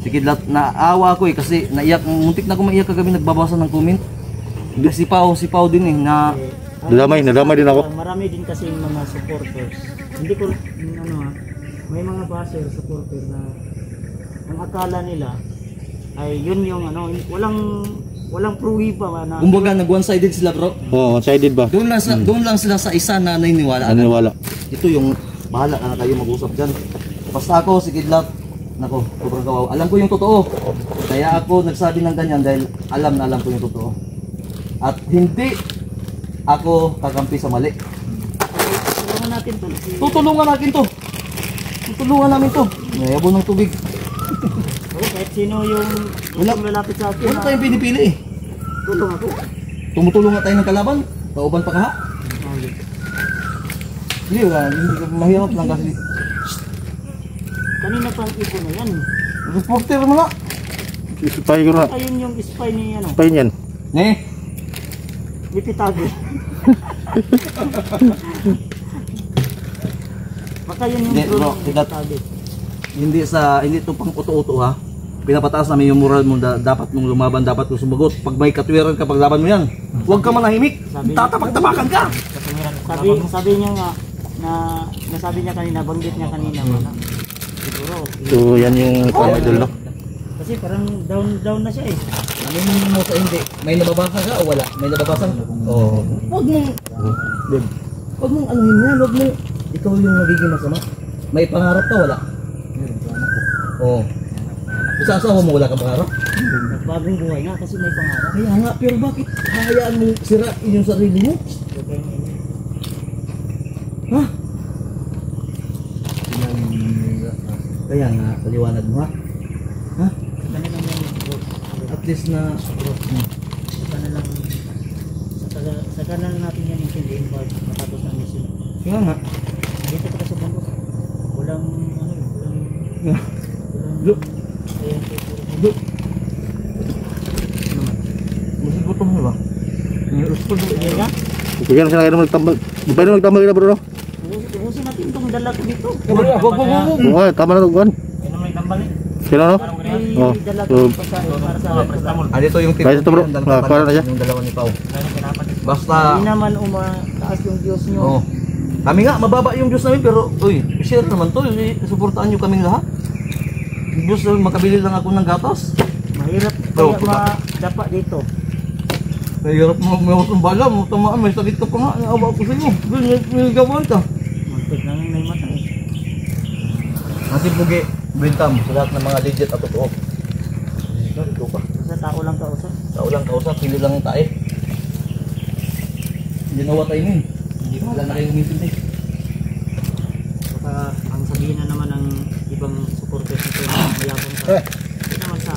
Si Kidlat, naawa ako kasi naiyak, muntik na ako maiyak kagabi nagbabasa ng comment. Si Pao din eh, na Nadamay din ako. Marami din kasi yung mga supporters. Hindi ko, may mga baser, supporter na ang akala nila ay yun yung walang pruwiba na kumbaga nag one-sided sila bro. Oo, one-sided ba? Doon lang sila sa isa na naniniwala. Naniniwala. Ito yung bahala na kayo mag-usap dyan. Basta ako, si Kidlat, nako, sobrang kawawa. Alam ko yung totoo. Kaya ako nagsabi ng ganyan dahil alam ko yung totoo. At hindi ako kakampi sa mali. tulungan natin to. Tutulungan natin to. Tutulungan namin to. Nayabo ng tubig. Kahit sino yung lalapit sa akin. Wala tayong pinipili eh. Tulong ako. Tumutulong nga tayo ng kalaban. Kauban pa kaha. Hindi mahirap lang kasi. Kanina pang ipo na yan. Reporter mo nga. Spy ko na. Ayun yung spy ni Spy niyan. ni Pitago. Baka yun yung Hindi, drone bro, ni Kidlat. Pitago. Hindi to pang uto-uto ha. Pinapataas namin yung moral mo, dapat mong lumaban, dapat mong sumagot. Pag may katwiran ka paglaban mo yan, huwag ka manahimik. Tatapak-tapakan ka. Sabi niya nga na nasabi niya kanina, banggit niya kanina wala. Siguro. So yan yung idol no. Kasi parang down na siya eh. Ano mo sa hindi? May nababasa ka o wala? May nababasa? Oo. Huwag mong anuhin yan. Huwag mong ikaw yung nagiging masama. May pangarap ka wala? Oo. Sa asawa mo wala kang pangarap? Nagbagong buhay nga kasi may pangarap. Kaya nga, pero bakit hayaan mo sirain yung sarili mo? Ha? Kaya nga, paliwanag mo ha? Ha? Kanilang yung At least na... sa kanal natin yan intindihin pag matapos ng mission. Kaya nga. Dito ka sa bundok. Walang Look. ayan, Look. Masih gutom mo ba? Ayan nga. Bigyan na sila kayo magtambal. Di ba magtambal kita bro? Ubusin natin itong dala ko dito. Oo, tama na tuguan. Ano may tambal eh? Sino no? May Oh. dala So, ko para sa prestamol. Dito yung Guys, ito bro. Para na siya. Yung dalawa ni Pao. Basta... Hindi naman umataas yung Diyos nyo. Oo. Kami nga, mababa yung Diyos namin pero uy, share naman to. Suportaan nyo kaming lahat. Yung Diyos, makabili lang ako ng gatas. Mahirap Oo, kaya madapa dito. Mahirap mo, may usong bala mo, tamaan, may sakit ka pa nga, naawa ko sa inyo. May gawan ka. Magpag na may mata eh. Kasi pugi, Brintam, sa lahat ng mga legit at totoo. Ito pa. Sa tao lang kausap. Tao lang kausap, hindi lang yung tae. Hindi nawa tayo nun. Hindi ka lang na kayo umintindi. Baka ang sabihin na naman ng ibang supporters nito na mayabang sa... Hindi naman sa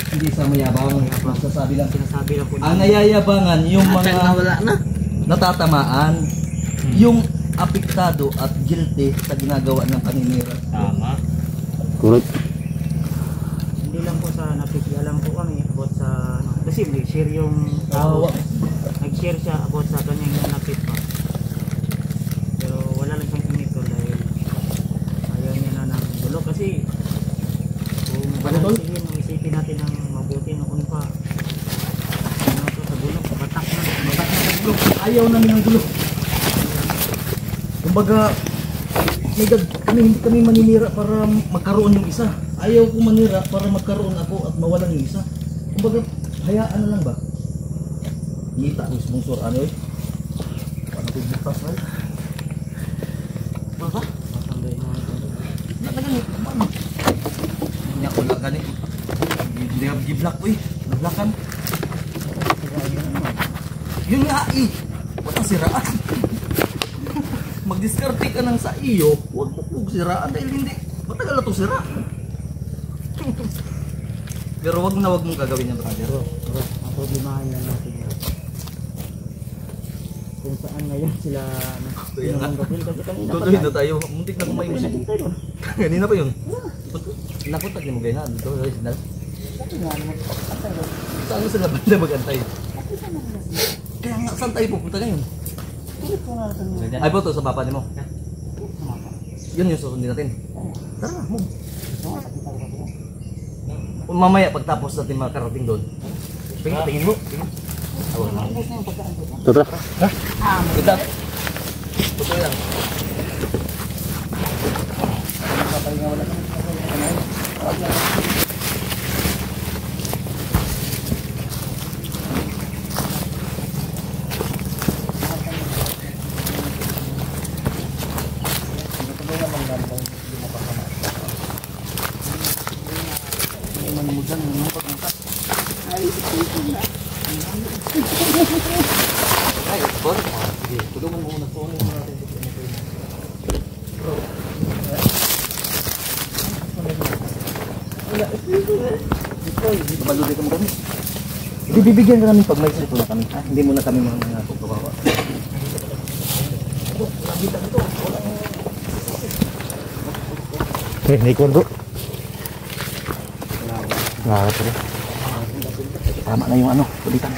Hindi sa mayabang, masasabi lang. sinasabi lang po Ang nayayabangan yung mga natatamaan, yung apektado at guilty sa ginagawa ng paninira. Correct. Hindi lang po sa nakikialam po kami about sa... Kasi nag-share yung Tawa. nag-share siya about sa kanyang nanapit pa. Pero wala lang siyang kinito dahil ayaw niya na ng dulo kasi kung balansihin o isipin natin ng mabuti noon pa ano to sa bulok, batak na dulo. Ayaw namin ng gulo. Kumbaga, hindi kami maninira para magkaroon yung isa. Ayaw ko manira para magkaroon ako at mawalan yung isa. Kumbaga, hayaan na lang ba? Ngita ang sponsor, ano eh? Paano ko bukas na eh? Baka? Nataganit, paano? Hindi ako lang ganit. Hindi ako giblock ko eh. Nablakan. Yun nga eh. Walang siraan. Mag-discarte ka ng sa iyo, huwag mo kong siraan dahil hindi. Matagal na ito sira. Pero wag mong gagawin yan, brother. Ang problemahan lang natin yan. Kung saan ngayon sila pinanggapil kasi kanina pa Tutuloy na tayo. Muntik na kumain mo siya. tayo. Kanina pa yun. Nakutak niyo mo ganyan. Dito, original. Saan sila banda mag-antay? Kaya nga, saan tayo pupunta ngayon? Ay po to sa papa mo. Yun yung susundin natin. Tara na, move. Mamaya pagtapos natin makarating doon. Tingin mo. Tara. Kita. Tutoy lang. Ay, boleh. Sige, tulungan mo muna. Tulungan mo natin. Mabaluli ka mo kami. Hindi bibigyan ka namin pag may sito na kami. Ha? Hindi mo na kami mga kawawa. Naikon bro. Nakakot bro. Tama na yung ano, kulitan.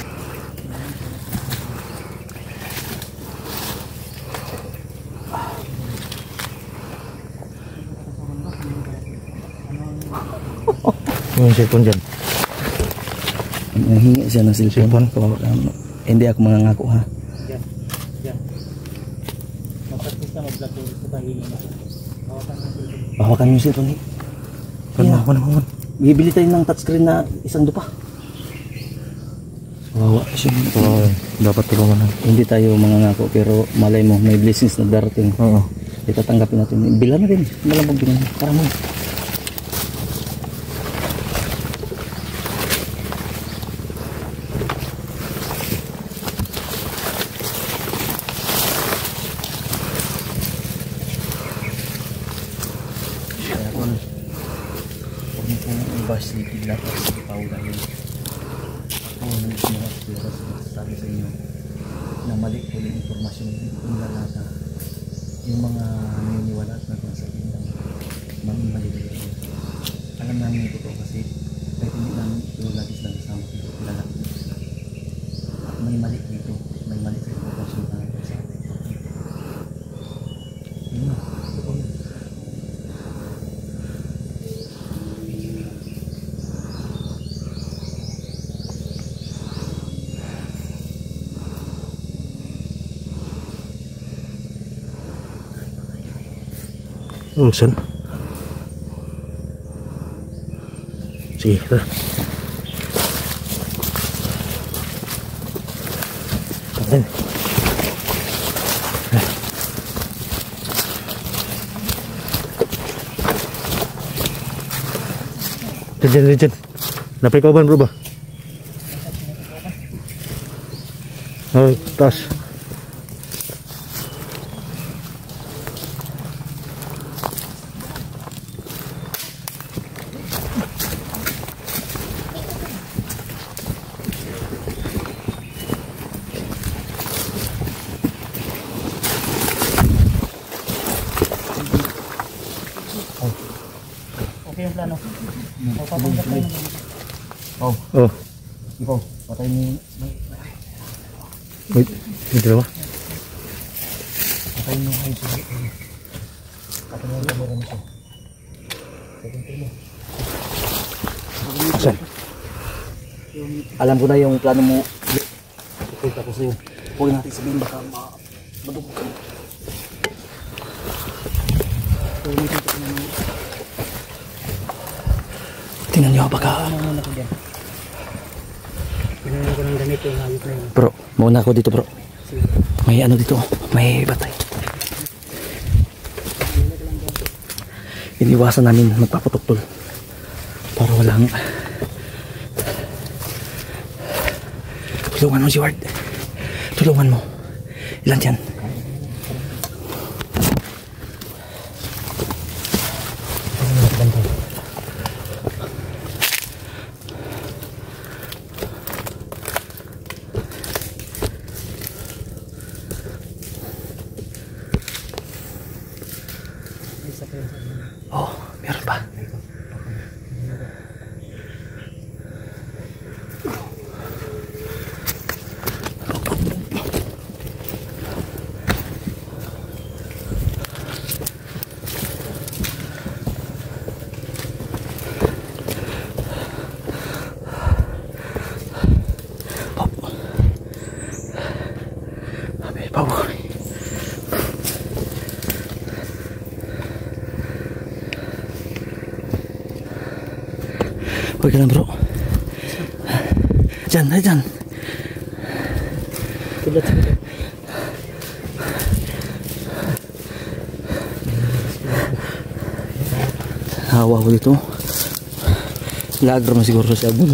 Yung cellphone dyan. Hingi siya ng cellphone. Hindi ako mangangako ha. Mag-practice ka, mag-vlog ko sa pahingi mo. Hawakan mo yung cellphone. Hawakan. Bibili tayo ng touchscreen na isang dupa. Wawa siya. Dapat tulungan na. Hindi tayo mangangako pero malay mo may blessings na darating. Oo. Itatanggapin natin. Bilan na din. Malamang bilan. Para mo. City lahat sa Paula yun. Ako sabi sa inyo na mali po yung informasyon yung lalata yung mga naniniwala at nagsasabi ng mali yun. Alam namin ito kasi kahit hindi namin ito lagi silang kasama kilala at may mali dito, may mali sa informasyon na sa atin. Yun na, ito po yun. Saan? Sige, tara. Ayan. Diyan. Napay kauban bro ba? Oh, tas. Okay yung plano. Papanggap tayo ng Oh, Oh, ikaw, patay mo. wait. Dito ba? Patay mo kayo siya. Patay mo yung kamera mo siya. Saan? Alam ko na yung plano mo. Ipita ko sa'yo. Huwag natin sabihin baka madugog ka. Tingnan nyo baka. muna ko dyan. Pinanong ko ng ganito yung hayop na yun. Bro, mauna ako dito bro. May ano dito, may batay. Iniwasan namin magpaputol para walang. Tulungan mo si Ward. Tulungan mo. Ilan dyan? Oh, meron pa. Pau. Huwag ka lang bro. Diyan, ay diyan. Hawa ko dito. Lagar na siguro sa abon.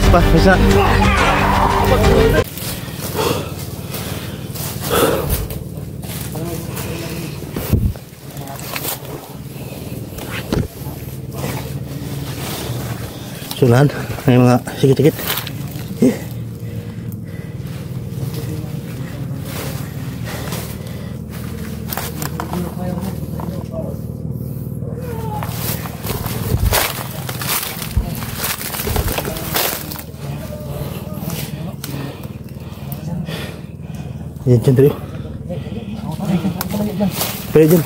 Pas, bisa. Sunan, may mga sikit-sikit. Yan dyan, Trio. Pwede dyan.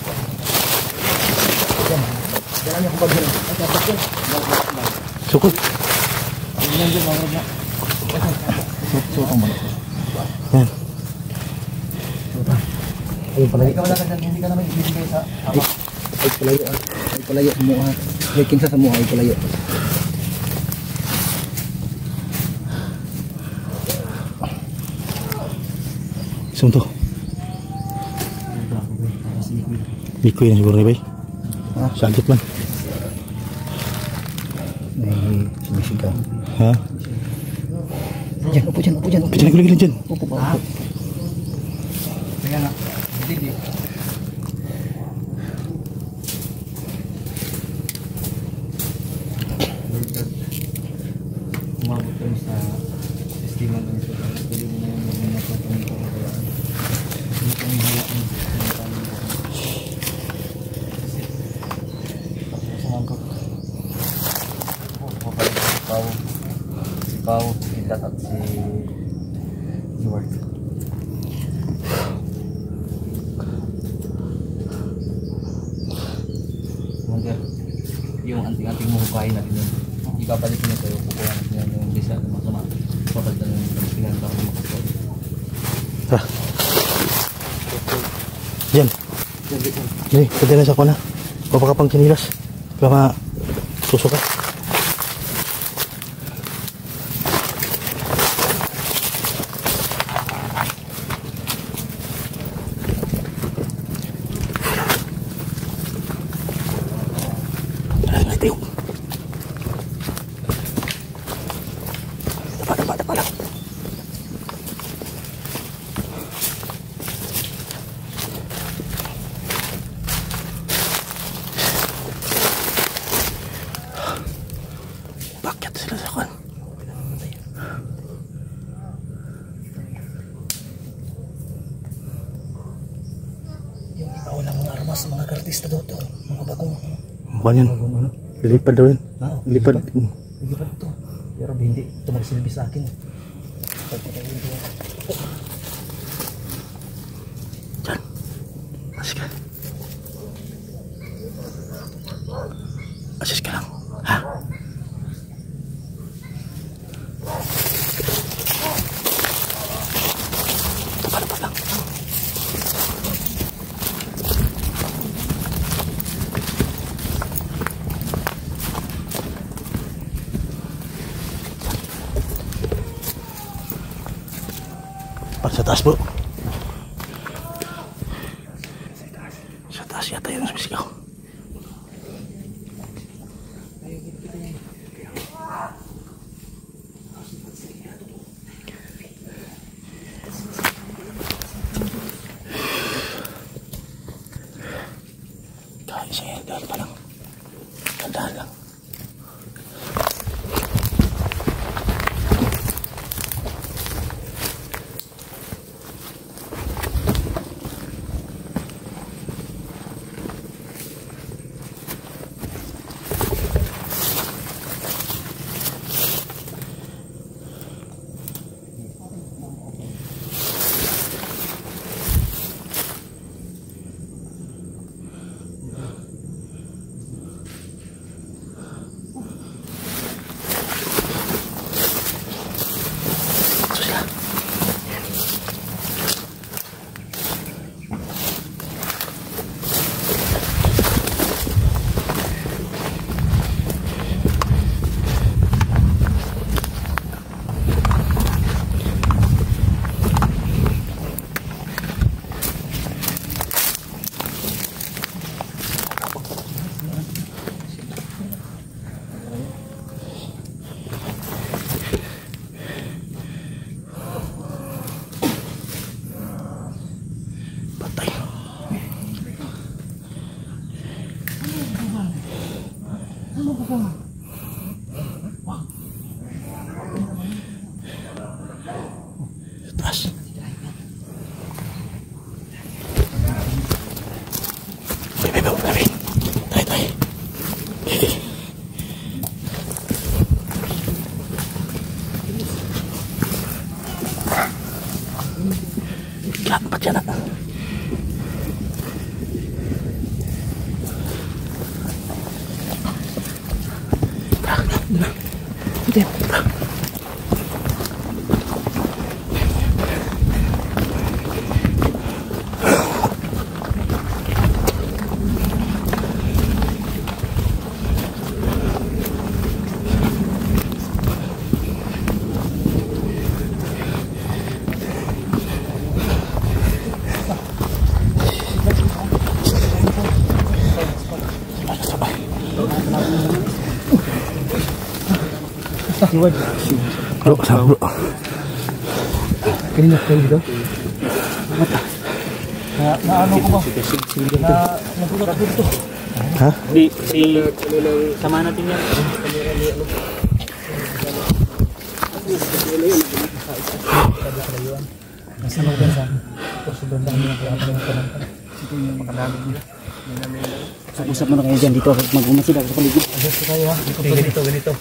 Sukot. Yan. Ay, palayo. Ikaw wala ka dyan, hindi ka naman ibibigay sa ama. Ay, palayo. Ay, palayo sa mukha. Ay, kinsa sa mukha. Ay, palayo. Saan to? Bikoy na siguro ni Bay. Sagot man. Ay, sumisigaw. Ha? Diyan, upo dyan, upo dyan. Diyan, gulay-gulay dyan. Upo ba? Kaya nga, hindi. Umabot kami sa sistema ng ito. Pwede mo na yung mga napapangit ko. Hindi kami hiyak ng si Pao, si Tat at si Stuart. Commander, yung anting-anting mo hukayin natin yun. Ibabalik niya sa'yo, kukuha natin yan yung bisa ng masama. Papalitan ng pagpingan para makasol. Ha? Diyan. Dali, pwede na sa kuna. Baka ka pang kinilas. Baka susuka. Dapat lang. Bakit sila sa kan? Yung iba walang mga armas, mga kartista daw to. Mga bagong. Bukan yan. Lilipad daw yan. Lilipad. Lilipad to. Pero hindi ito magsilbi sa akin. Diyan. Asis ka. Asis ka lang. Ha? Dapat lang. Para sa taas bro. Sa taas yata yun ang sumisigaw. Kahit siya yan, dahil pa lang. Tandaan lang. Taas. Tabi. Tay. Ba't yan na? Bro, sama bro. Kanina kayo dito? Naano ko ba? Nagulat ako dito. Ha? Sama natin yan. Nasa maganda. Sobrang dami ng kaya ito yung makadami nila. Usap mo na kayo dyan dito. Mag-umasid ako sa paligid. Gusto kayo ha? Ganito.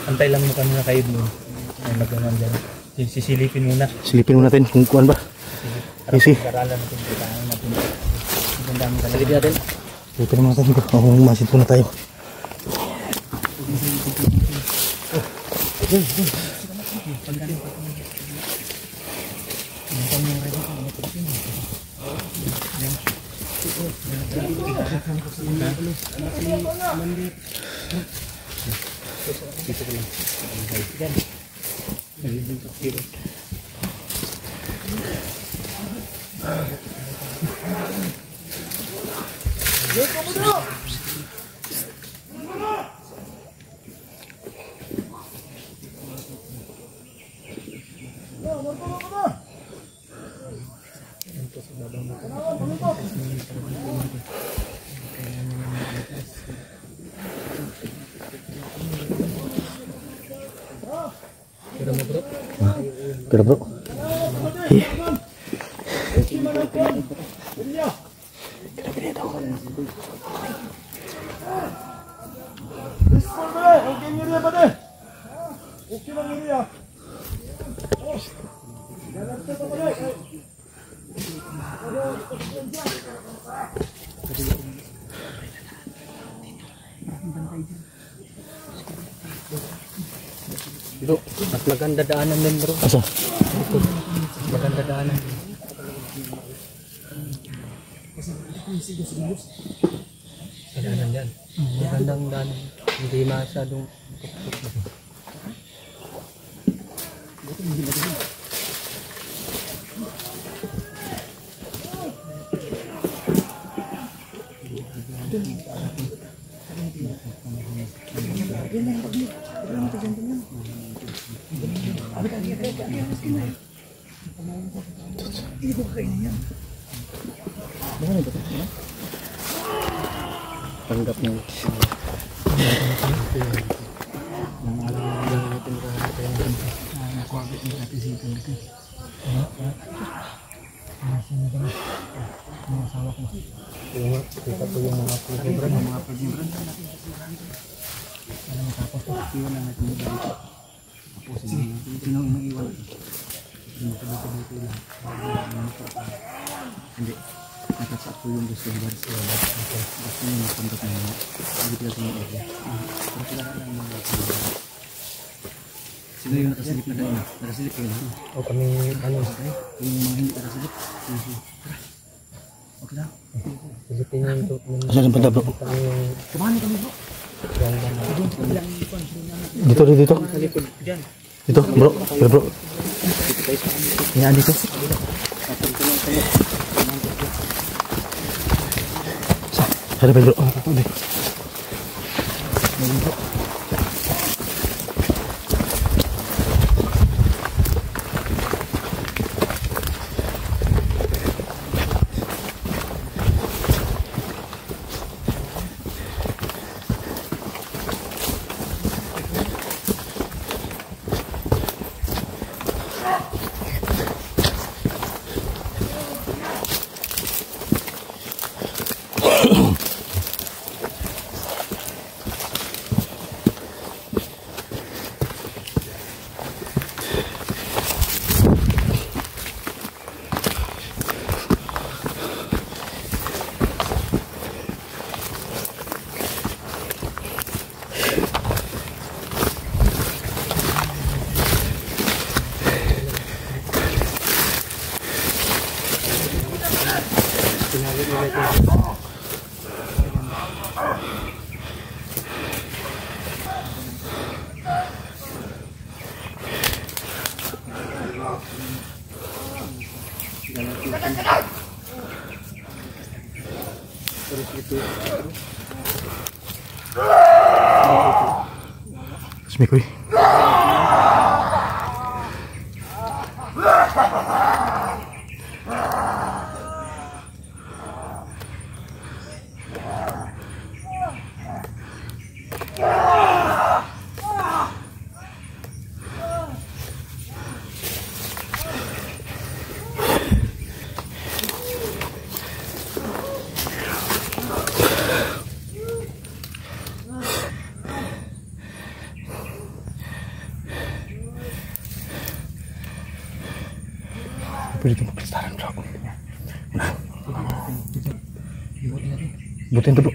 Antay lang mo kanina kayo doon. Ay magkaman dyan. Sisilipin muna. Silipin muna natin kung kuhan ba. Easy. Karalan natin. Kitaan natin. Ang dami talaga. Paligid natin. Silipin muna natin kung umasid muna tayo. Kira bro. Bro, mas maganda daanan din bro. Asa? Maganda daanan. Daanan dyan. Magandang daanan. Hindi masyadong tanggap niyo. Kita po yung mga program, alam mo tapos iwan na natin yung dito. Tapos sino yung iwan? Hindi. Nakasap ko yung gusto ng baris wala. Gusto nyo natanggap na yun. Hindi pila sa mga area. Pero sila ka lang mga sila yung nakasilip na kayo. Nakasilip kayo lang. O kami ano sa yung mga hindi nakasilip. Okay lang. Silipin nyo yung Asa yung banda bro? kumano kami bro. Dito. Sa likod dyan. Dito bro. Kira bro. Yan dito. Ada bro. Mikoy. Pwede ito magkastaran bro. Nah. Butin ito bro.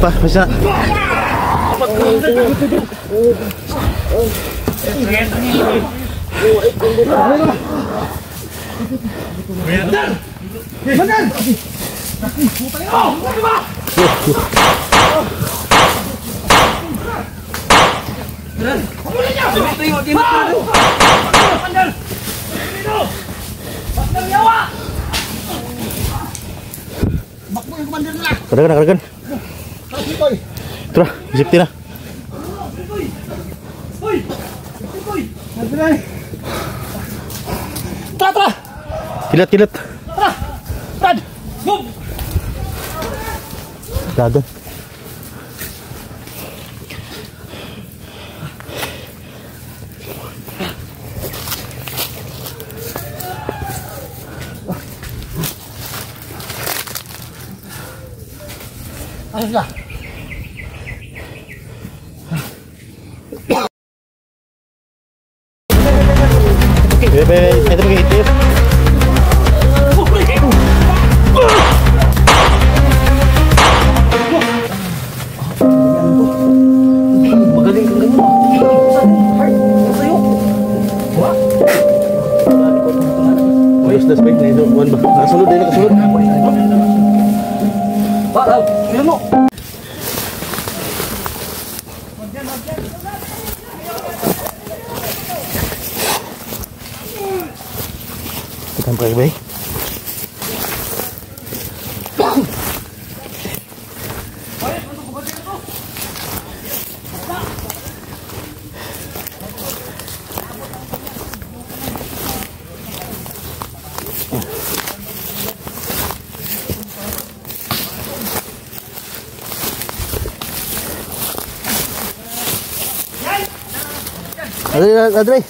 Pas bisa. Keragan. Terus, safety na. Tara. Kilat. Rad. Move. Dagan. Ayos ka. Ito mag-iitip. Magaling kang ganun. Ayos na spike na ito. One ba? Nakasulod din, nakasulod. Baka, ilan mo? Ikan pa kayo. Adre.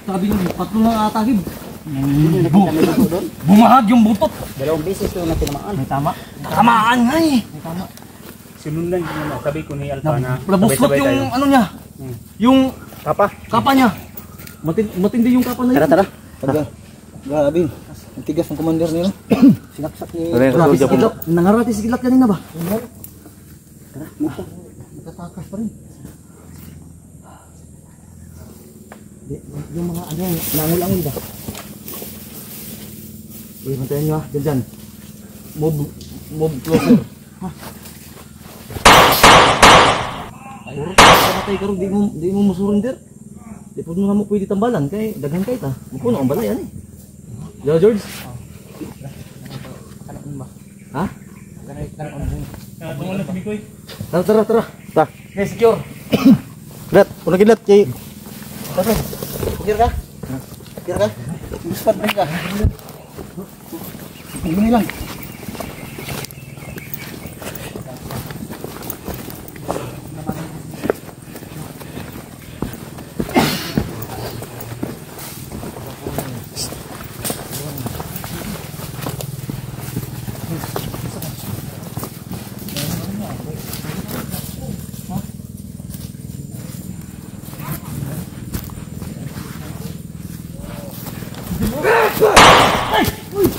Sabi nyo, patlo ng atagib. Bumahag yung butot. Dalawang beses to na tinamaan. May tama. Tamaan nga eh. May tama. Sinundan ko naman. Sabi ko ni Alpha na Nabuslot sabay-sabay yung tayo. ano niya. Yung Papa. kapa niya. Matindi yung kapa na yun. Tara. Grabe. Ang tigas ng commander nila. Sinaksak ni... Grabe si Kidlat. Nangarati si Kidlat kanina ba? Tara, nakatakas pa rin. Yung mga ano, nangul-angul ba? Eh, mantayan nyo ha. Diyan. Move closer. Ha? Ay, puro patay ka rin. Di mo musurrender. Di po nga mo pwede tambalan. Kaya daghan kayo ta. Mukuno ang balay. Ano eh? Yo, George? Ha? Tara. Ta. Okay, secure. Kidlat. Una kidlat. Kay... Pikir ka? Gusto pa ka? Gini lang.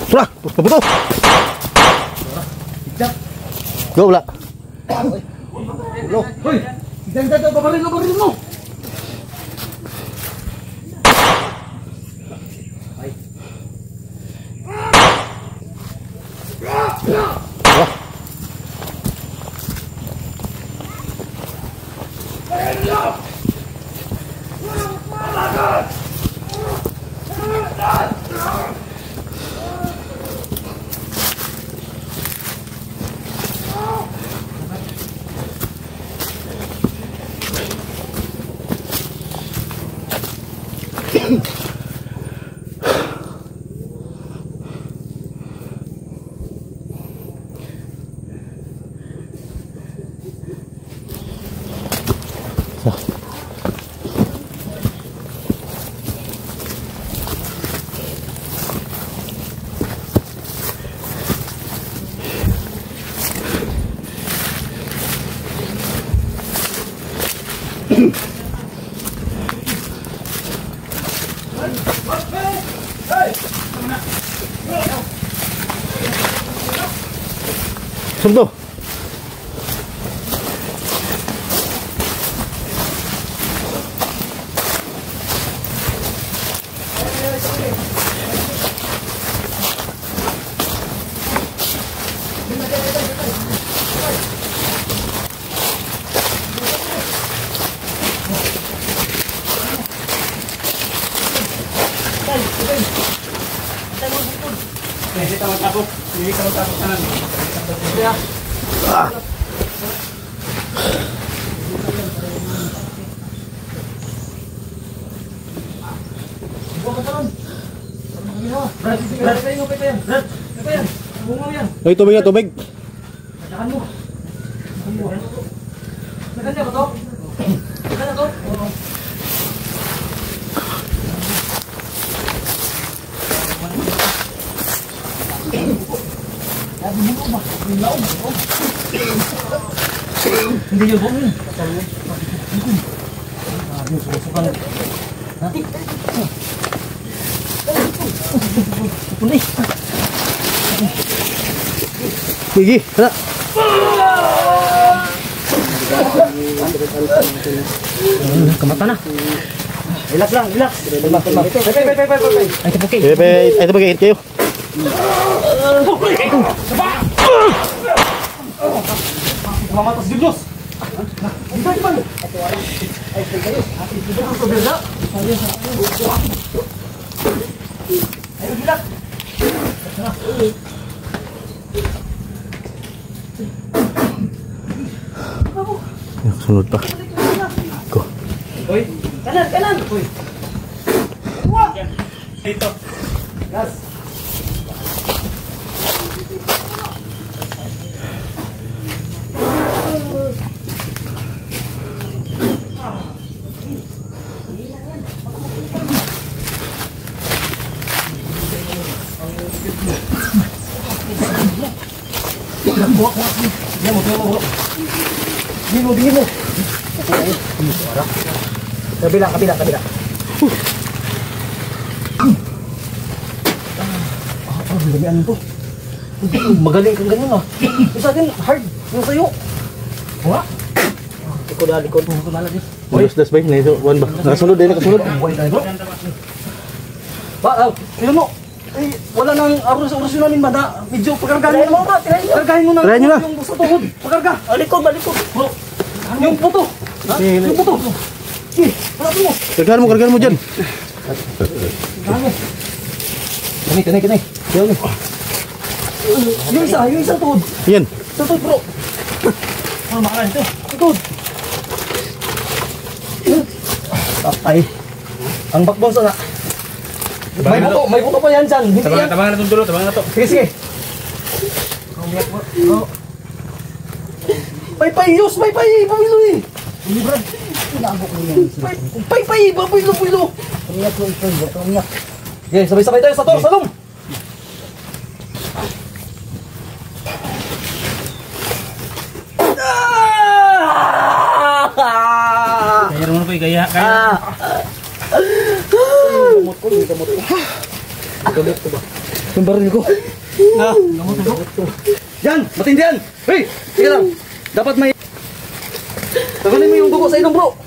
Tara. Kabuto. Go wala. Hoy! Diyan, babaril mo! Sumto. Ay, tubig na, tubig. Hindi yun po. Sige, tara. Kamata na. Relax lang, relax. Ay, kapuki. Ay, tubig, ingat kayo. Mamatas Diyos. Sunod pa. Go. Kanan, kanan. Dito. Gas. Bingin mo. Kabila. Damihan mo. Magaling kang ganun ah. Isa din hard yung sayo. Wala. Likod. Das ba? One ba? Nakasunod din, nakasunod. Ba, sino mo? Eh, wala nang arus namin ba na medyo pagkargahin mo ba? Pagkargahin mo Try nyo na. yung sa tuhod. Pagkarga. Balikod. Bro, yung puto. Yung puto. Eh, harapin mo. Kargahan mo dyan. Kanay. Yung isa tuhod. Yan. Sa tuhod, bro. Ano makalan ito? Tuhod. Ay. Ang backbone sana. May buto pa yan dyan. Hindi yan. Tabangan na itong dulo, tabangan na ito. Sige. Paypayos, pabilo eh. Pabilo. Umiyak. Okay, sabay-sabay tayo sa tor, salong. Kaya naman po, kaya. Gamot ko ba? Yung baril ko. Yan, matindi yan. Hey, sige lang. Dapat may... Tagalin mo yung dugo sa ilong, bro.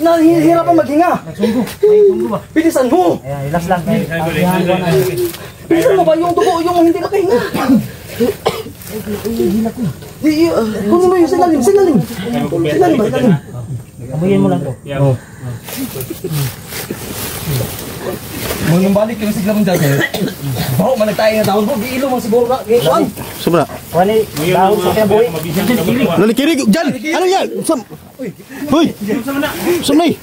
Nahihirapan maghinga. May sunggo ba? Bilisan mo. Ayan, relax lang. Bilisan mo ba yung dugo, yung hindi makahinga? Kunin mo yung silalim. Silalim. Abuyin mo lang to. Nung balik yung sigla mong dyan. Bro, managtayo na taon, bro. Di ilo mo siguro na. Gayaan. Sobra. Wani, dahon sa kinabuhi. Nalikirig. Dyan. Ano yan? Hoy. Sumay.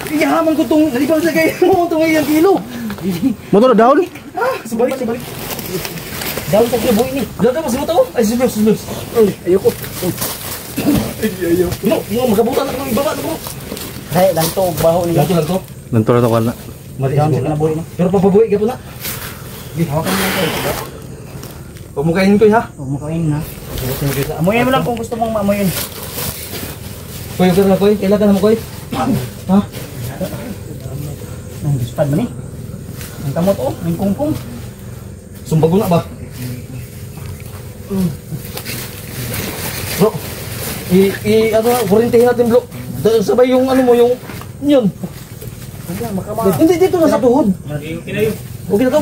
Iyahaman ko itong nalibang sa kayo mo itong ngayong kilo. Motor daw. Subalik. Dahon sa kinabuhi ni. Lagay mo sinuto? Ay, sunod. Ayoko. No, magabutan ako ng ibaba, bro. Ay, lanto, baho nila. Lanto. Nanto na to na. Dahon sa kinabuhi ni. Pero papabuhay ka po na. Hawakan mo lang to. Huwag mo kainin ko ha. Huwag mo kain ha. Amuyin mo lang kung gusto mong maamuyin. Koy, kailangan mo koy. Ha? Ang guspad mo ni. Ang kamot oh, ang kungkung. Sumbago na ba? Bro, kurintihin natin bro. Sabay yung ano mo, yung yun. Hindi, dito na sa tuhod. Okay na to?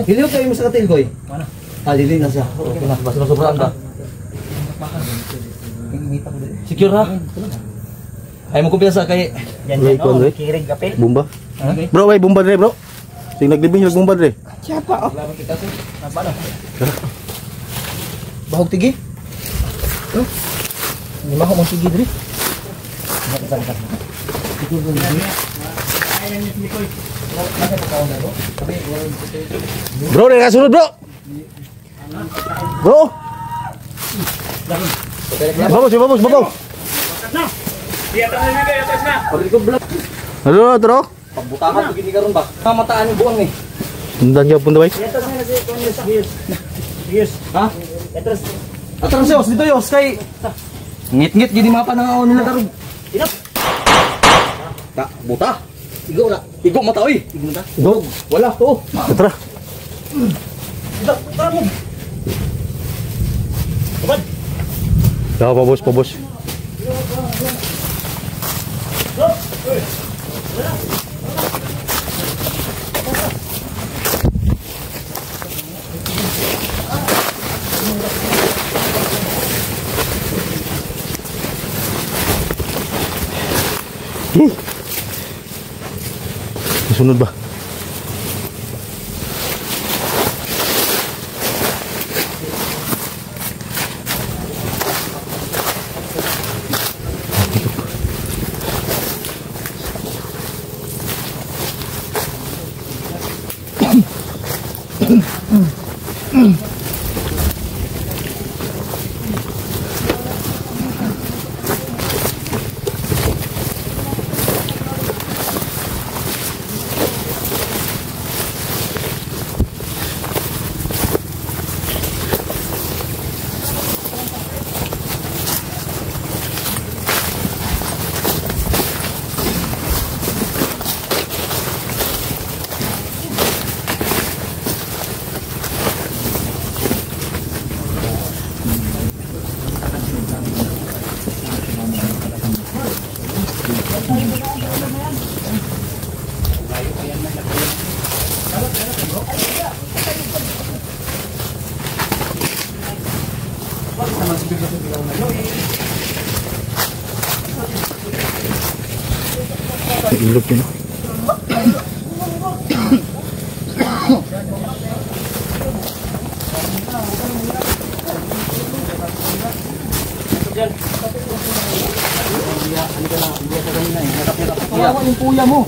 Hiliw kayo mo sa katil koy. Lili na siya. Okay na, basta sobrang ka. Secure ha? Ay mo kumpiyansa kay... Yan Wait, oh, wait. kirig kapil. Bomba. Bro, way bomba dre, bro. Sing naglibing nagbomba dre. Bahog tigi. Oh. Lima ko mong tigi diri. Bro, dia kasunod bro. Bro. Bagus, bagus. Halo, bro. Pagbutahan begini karon ba? Kamataan yung buang ni. Dan jawab pun baik. Ha? Atras yos dito yos kay ngit-ngit gini mapa nang awon nila karon. Inap. Tak buta. Igo na. Igo mata oy. Igo mata. Go. Wala to. Tara. Ya, Pak Bos. Sunod ba? Ilog yun. Kawawa yung kuya mo.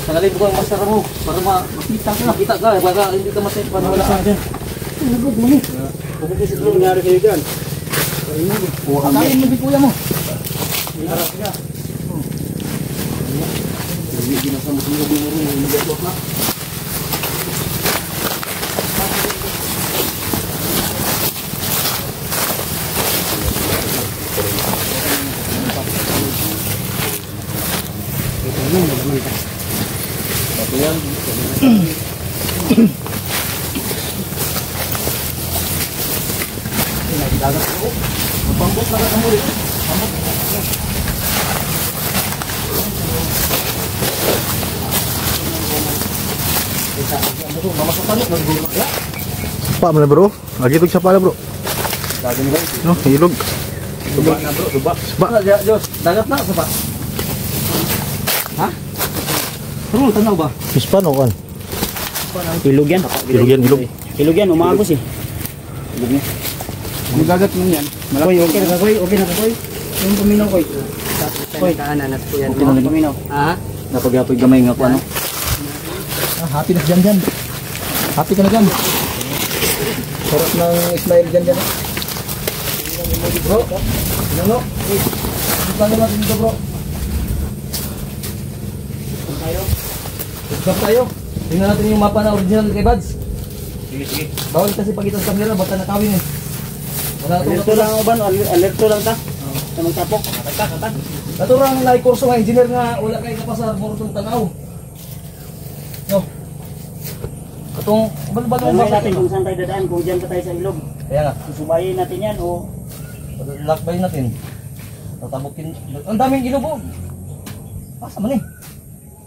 Sangalin ko ang masara mo para makita ka. Baka hindi ka masaya para wala ka dyan. Ilog mo ni. Bakit kasi ito nangyari kayo dyan? Kain mo di kuya mo. Hindi ginasama sa mga bumuro yung nag-block na. Pak mana bro? Lagi tu siapa lah bro? No, ilog. Subak na bro, subak. Subak na, Diyos. Dagat na, subak. Ha? Pero tanaw ba? Ispan o kan? Ilog yan. Ilog. Ilog yan, umagos eh. Ilog niya. Magagat mo yan. Koy, okay na ka koy. Okay na ka koy. Yung paminaw koy. Koy, Kaananas po yan. okay na ka paminaw. Ah? Napagapoy gamay nga po ano. Happy na dyan. Happy ka na dyan. Sarap ng smile dyan. Bro, ano? Bukan natin dito bro. Stop tayo. Tingnan natin yung mapa na original kay Bads. Sige. Bawal kasi pagkita sa camera, baka nakawin eh. Wala Alerto lang uban, alerto lang ta. Sa magtapok. Katan. Naturang naik kurso nga engineer nga wala kay kapasar mo itong tanaw. No. Katong bal-bal Alam natin kung saan tayo dadaan, kung dyan pa tayo sa ilog. Kaya nga, Susubayin natin yan o lakbay natin. Tatabukin. Ang daming ilog oh. Asa man eh.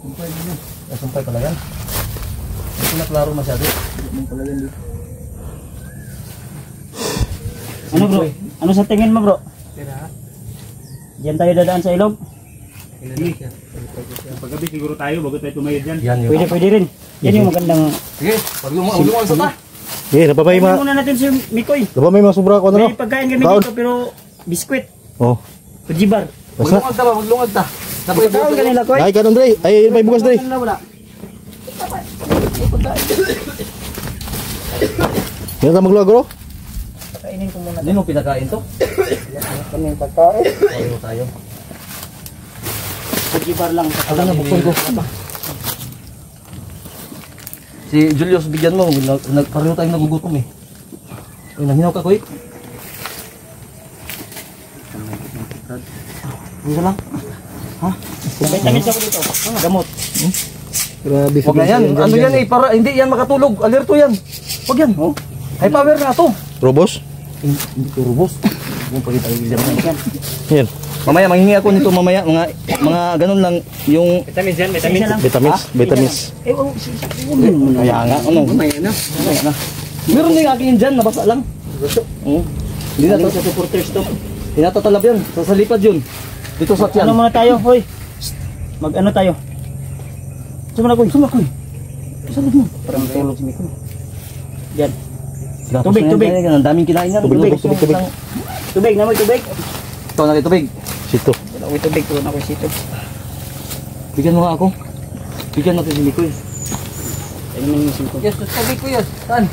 Sumpay din yan. Sumpay pala yan. Hindi ko na klaro masyado. Pala yan dito. ano bro? Ano sa tingin mo bro? Diyan tayo dadaan sa ilog? Paggabi siguro tayo bago tayo tumayad dyan. Yan yun. Pwede rin. Yan yung magandang Sige, pag lumawan sa ta. Eh, napamay Kainin mga muna natin si Mikoy. napamay mga sobra ko ano. May pagkain kami Kaon. dito pero biskwit. Oh. Kujibar. Basta. Maglungag ta ba? Maglungag ta. Pagkaon kanila ko. Ay kanon dre. Ay may bugas dre. Wala. Yan ta magluag bro. Kainin ko muna. Hindi mo pinakain to? Kami pagkain. Pareho tayo. Kujibar lang. Ano na, buksan ko. Si Julius, bigyan mo. Pareho tayong nagugutom eh. Uy, nanginaw ka, Kuy. Ano lang? Vitamins ako dito. Gamot. Grabe Huwag na yan. Ano yan eh, para hindi yan makatulog. Alerto yan. Huwag yan. High power na ito. Robos. Hindi ko rubos. Huwag pakita yung yan. Yan. Mamaya, manghingi ako nito mamaya. Mga ganun lang. Yung Vitamins yan, vitamins. Vitamins, vitamins. Eh, kaya nga. Ano? Mamaya na. Meron na yung akin yan dyan. Nabasa lang. Oo. Hindi na Galing to. sa supporters to. Tinatatalab yan. Sasalipad yun. Dito sa tiyan. Ano muna tayo, hoy? Mag-ano tayo? Sumala ko, sumala ko. Salud mo. Para matulog si Miko. Yan. Tubig, tubig. Ang daming kinain yan. Tubig, tubig, tubig, tubig. Tubig, namoy tubig. Ito na tubig. Sito. Wala ko tubig, tuwan ako sito. Bigyan mo nga ako. Bigyan natin si Mikoy. Ayun naman yung sito. Yes, tubig ko yan. Saan?